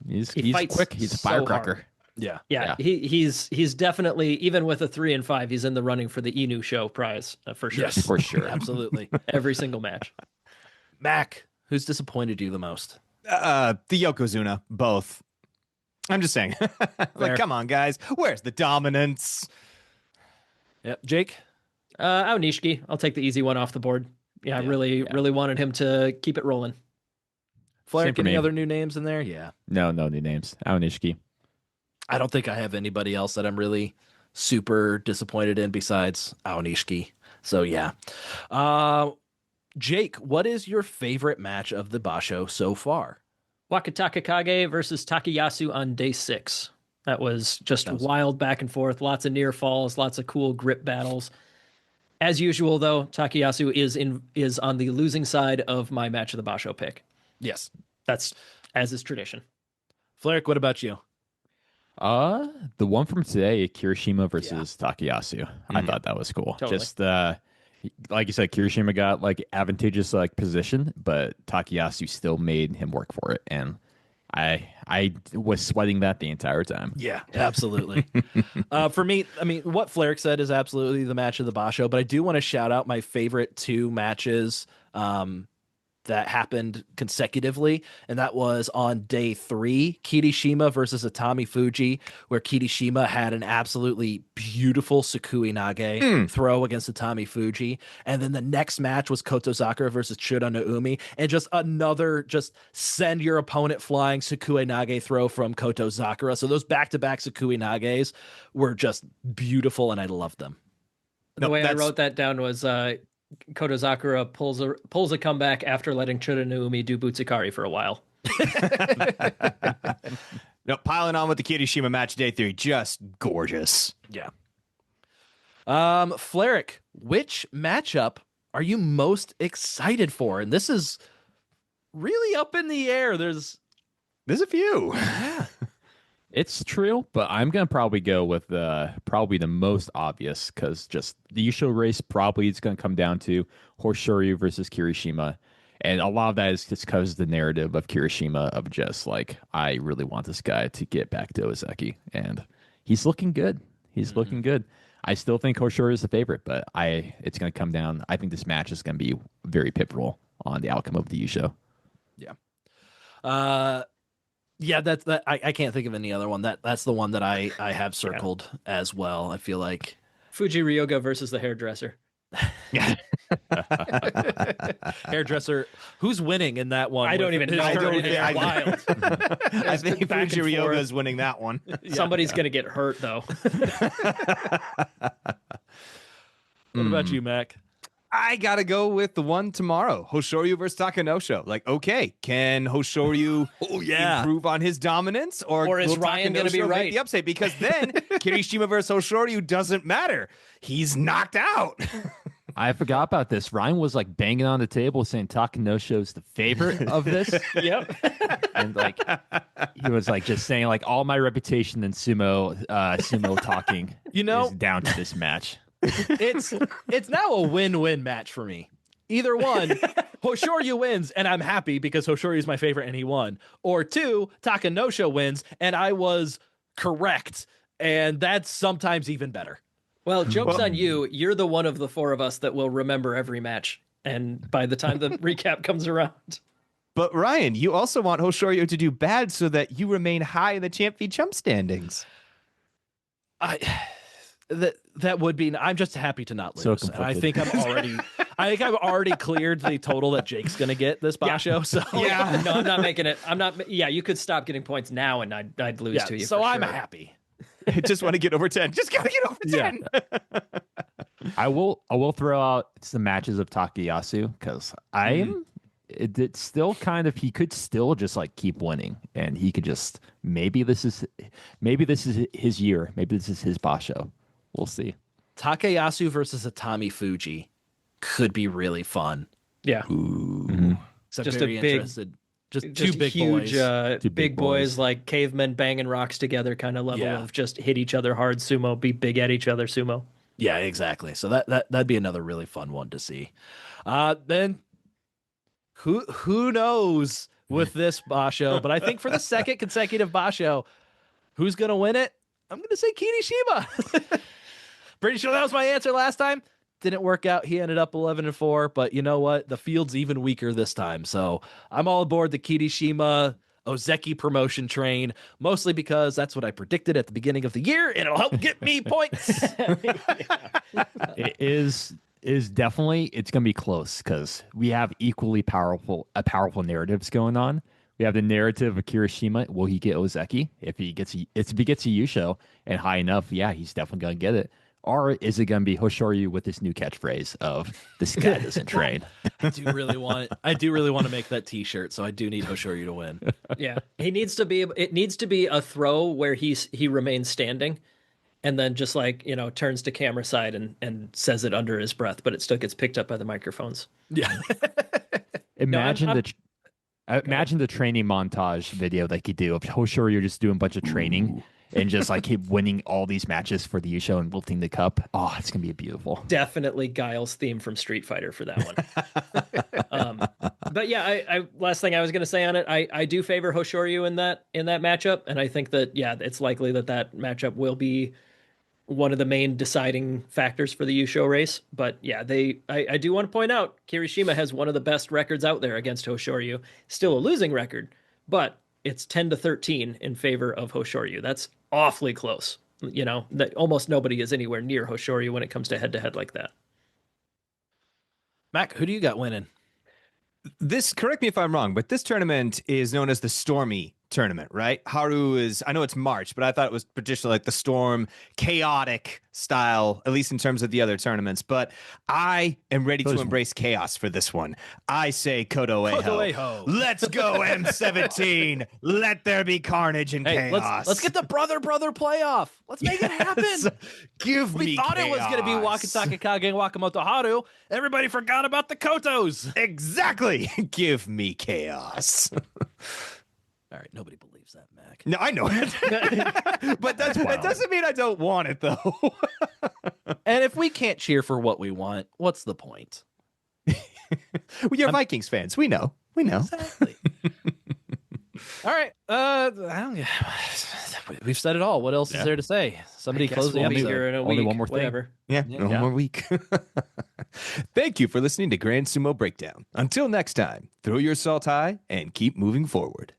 Speaker 4: He's
Speaker 2: fights
Speaker 4: quick. He's a
Speaker 2: so
Speaker 4: firecracker.
Speaker 2: hard.
Speaker 3: Yeah.
Speaker 2: Yeah, he's definitely, even with a 3-5, he's in the running for the Inu Show prize for sure.
Speaker 3: Yes.
Speaker 4: For sure.
Speaker 3: Absolutely.
Speaker 2: Every single match.
Speaker 3: Mac, who's disappointed you the most?
Speaker 1: The Yokozuna, both. I'm just saying. Like, come on, guys. Where's the dominance?
Speaker 3: Yep. Jake?
Speaker 2: Aonishiki. I'll take the easy one off the board. Yeah, I really wanted him to keep it rolling.
Speaker 3: Flair,
Speaker 4: Same for
Speaker 3: any
Speaker 4: me.
Speaker 3: other new names in there? Yeah.
Speaker 4: No new names. Aonishiki.
Speaker 3: I don't think I have anybody else that I'm really super disappointed in besides Aonishiki. So, yeah. Jake, what is your favorite match of the Basho so far?
Speaker 2: Wakataka Kage versus Takayasu on day 6. That was just wild back and forth. Lots of near falls, lots of cool grip battles. As usual, though, Takayasu is on the losing side of my match of the Basho pick.
Speaker 3: Yes.
Speaker 2: That's as is tradition.
Speaker 3: Flair, what about you?
Speaker 4: The one from today, Kirishima versus Takayasu. I thought that was cool.
Speaker 2: Totally.
Speaker 4: Just like you said, Kirishima got like advantageous like position, but Takayasu still made him work for it, and I was sweating that the entire time.
Speaker 3: Yeah, absolutely. For me, I mean, what Flair said is absolutely the match of the Basho, but I do want to shout out my favorite 2 matches that happened consecutively, and that was on day 3, Kirishima versus Atami Fuji, where Kirishima had an absolutely beautiful Sukui Nage throw against Atami Fuji, and then the next match was Kotozakura versus Chura no Umi, and just another send your opponent flying Sukui Nage throw from Kotozakura. So those back-to-back Sukui Nages were just beautiful, and I loved them.
Speaker 2: The way I wrote that down was Kotozakura pulls a comeback after letting Chura no Umi do Butsukari for a while.
Speaker 1: No, piling on with the Kirishima match day 3, just gorgeous.
Speaker 3: Yeah. Fleric, which matchup are you most excited for? And this is really up in the air. There's
Speaker 1: a few.
Speaker 4: It's true, but I'm gonna probably go with probably the most obvious, because just the Yusho race probably is gonna come down to Hoshoryu versus Kirishima, and a lot of that is just because the narrative of Kirishima of just like, I really want this guy to get back to Ozeki, and he's looking good. He's looking good. I still think Hoshoryu is the favorite, but it's gonna come down. I think this match is gonna be very pivotal on the outcome of the Yusho.
Speaker 3: Yeah. Yeah, that's that. I can't think of any other one. That's the one that I have circled as well. I feel like
Speaker 2: Fuji Ryoga versus the hairdresser.
Speaker 1: Yeah.
Speaker 3: Hairdresser, who's winning in that one?
Speaker 2: I don't even know.
Speaker 1: I don't
Speaker 2: They're
Speaker 1: think-
Speaker 2: wild.
Speaker 1: I think
Speaker 2: back and
Speaker 1: Fuji Ryoga
Speaker 2: forth.
Speaker 1: is winning that one.
Speaker 2: Somebody's gonna get hurt though.
Speaker 3: What about you, Mac?
Speaker 1: I gotta go with the one tomorrow, Hoshoryu versus Takanosho. Like, okay, can Hoshoryu improve on his dominance, or
Speaker 2: is
Speaker 1: will
Speaker 2: Ryan gonna be
Speaker 1: Takanosho make
Speaker 2: right?
Speaker 1: the upset? Because then Kirishima versus Hoshoryu doesn't matter. He's knocked out.
Speaker 4: I forgot about this. Ryan was like banging on the table saying Takanosho's the favorite of this.
Speaker 2: Yep.
Speaker 4: And like he was like just saying like all my reputation in sumo talking is down to this match.
Speaker 3: It's now a win-win match for me. Either one, Hoshoryu wins and I'm happy because Hoshoryu is my favorite and he won. Or 2, Takanosho wins and I was correct, and that's sometimes even better.
Speaker 2: Well, joke's on you. You're the one of the 4 of us that will remember every match. And by the time the recap comes around.
Speaker 1: But Ryan, you also want Hoshoryu to do bad so that you remain high in the Champ v Chump standings.
Speaker 3: That would be. I'm just happy to not lose.
Speaker 4: So
Speaker 3: And I
Speaker 4: conflicted.
Speaker 3: think I've already cleared the total that Jake's gonna get this Basho. So
Speaker 2: Yeah, no, I'm not making it. I'm not. Yeah, you could stop getting points now, and I'd lose to you.
Speaker 3: So
Speaker 2: for
Speaker 3: I'm
Speaker 2: sure.
Speaker 3: happy.
Speaker 1: I just want to get over 10. Just gotta get over 10.
Speaker 4: I will throw out some matches of Takayasu because it's still kind of, he could still just like keep winning, and he could just maybe this is his year. Maybe this is his Basho. We'll see.
Speaker 3: Takayasu versus Atami Fuji could be really fun.
Speaker 2: Yeah,
Speaker 3: So
Speaker 2: Just
Speaker 3: very
Speaker 2: a big-
Speaker 3: interested. Just two
Speaker 2: just
Speaker 3: big
Speaker 2: huge,
Speaker 3: boys.
Speaker 4: Two
Speaker 2: big
Speaker 4: big
Speaker 2: boys
Speaker 4: boys.
Speaker 2: like cavemen banging rocks together kind of level
Speaker 3: Yeah.
Speaker 2: of just hit each other hard sumo, be big at each other sumo.
Speaker 3: Yeah, exactly. So that'd be another really fun one to see. Then who knows with this Basho, but I think for the second consecutive Basho, who's gonna win it? I'm gonna say Kirishima. Pretty sure that was my answer last time. Didn't work out. He ended up 11-4, but you know what? The field's even weaker this time. So I'm all aboard the Kirishima OZEKI promotion train, mostly because that's what I predicted at the beginning of the year, and it'll help get me points.
Speaker 4: It is definitely, it's going to be close because we have equally powerful narratives going on. We have the narrative of Kirishima. Will he get Ozeki? If he gets a Yusho and high enough, yeah, he's definitely going to get it. Or is it going to be Hoshoryu with this new catchphrase of this guy doesn't train?
Speaker 3: I do really want to make that T-shirt, so I do need Hoshoryu to win.
Speaker 2: Yeah, it needs to be a throw where he remains standing, and then just like turns to camera side and says it under his breath, but it still gets picked up by the microphones.
Speaker 3: Yeah.
Speaker 4: Imagine the training montage video they could do of Hoshoryu just doing a bunch of training and just like keep winning all these matches for the Yusho and lifting the cup. Oh, it's gonna be beautiful.
Speaker 2: Definitely Guile's theme from Street Fighter for that one. But yeah, I last thing I was gonna say on it, I do favor Hoshoryu in that matchup, and I think that it's likely that matchup will be one of the main deciding factors for the Yusho race. But yeah, I do want to point out Kirishima has one of the best records out there against Hoshoryu. Still a losing record, but it's 10-13 in favor of Hoshoryu. That's awfully close. That almost nobody is anywhere near Hoshoryu when it comes to head-to-head like that.
Speaker 3: Mac, who do you got winning?
Speaker 1: This, correct me if I'm wrong, but this tournament is known as the Stormy tournament, right? Haru is, I know it's March, but I thought it was particularly like the storm, chaotic style, at least in terms of the other tournaments. But I am ready to embrace chaos for this one. I say Kodo Eho. Let's go, M17. Let there be carnage and chaos.
Speaker 3: Let's get the brother playoff. Let's make it happen.
Speaker 1: Give me
Speaker 3: We thought
Speaker 1: chaos.
Speaker 3: it was going to be Wakataka Kage and Wakamoto Haru. Everybody forgot about the Kotos.
Speaker 1: Exactly. Give me chaos.
Speaker 3: All right, nobody believes that, Mac.
Speaker 1: No, I know it. But that doesn't mean I don't want it, though.
Speaker 3: And if we can't cheer for what we want, what's the point?
Speaker 1: You're Vikings fans. We know.
Speaker 3: Exactly. All right. We've said it all. What else is there to say? Somebody close the
Speaker 2: We'll be
Speaker 3: episode.
Speaker 2: here in a
Speaker 4: Only
Speaker 2: week.
Speaker 4: one more thing.
Speaker 2: Whatever.
Speaker 1: Yeah, one more week. Thank you for listening to Grand Sumo Breakdown. Until next time, throw your salt high and keep moving forward.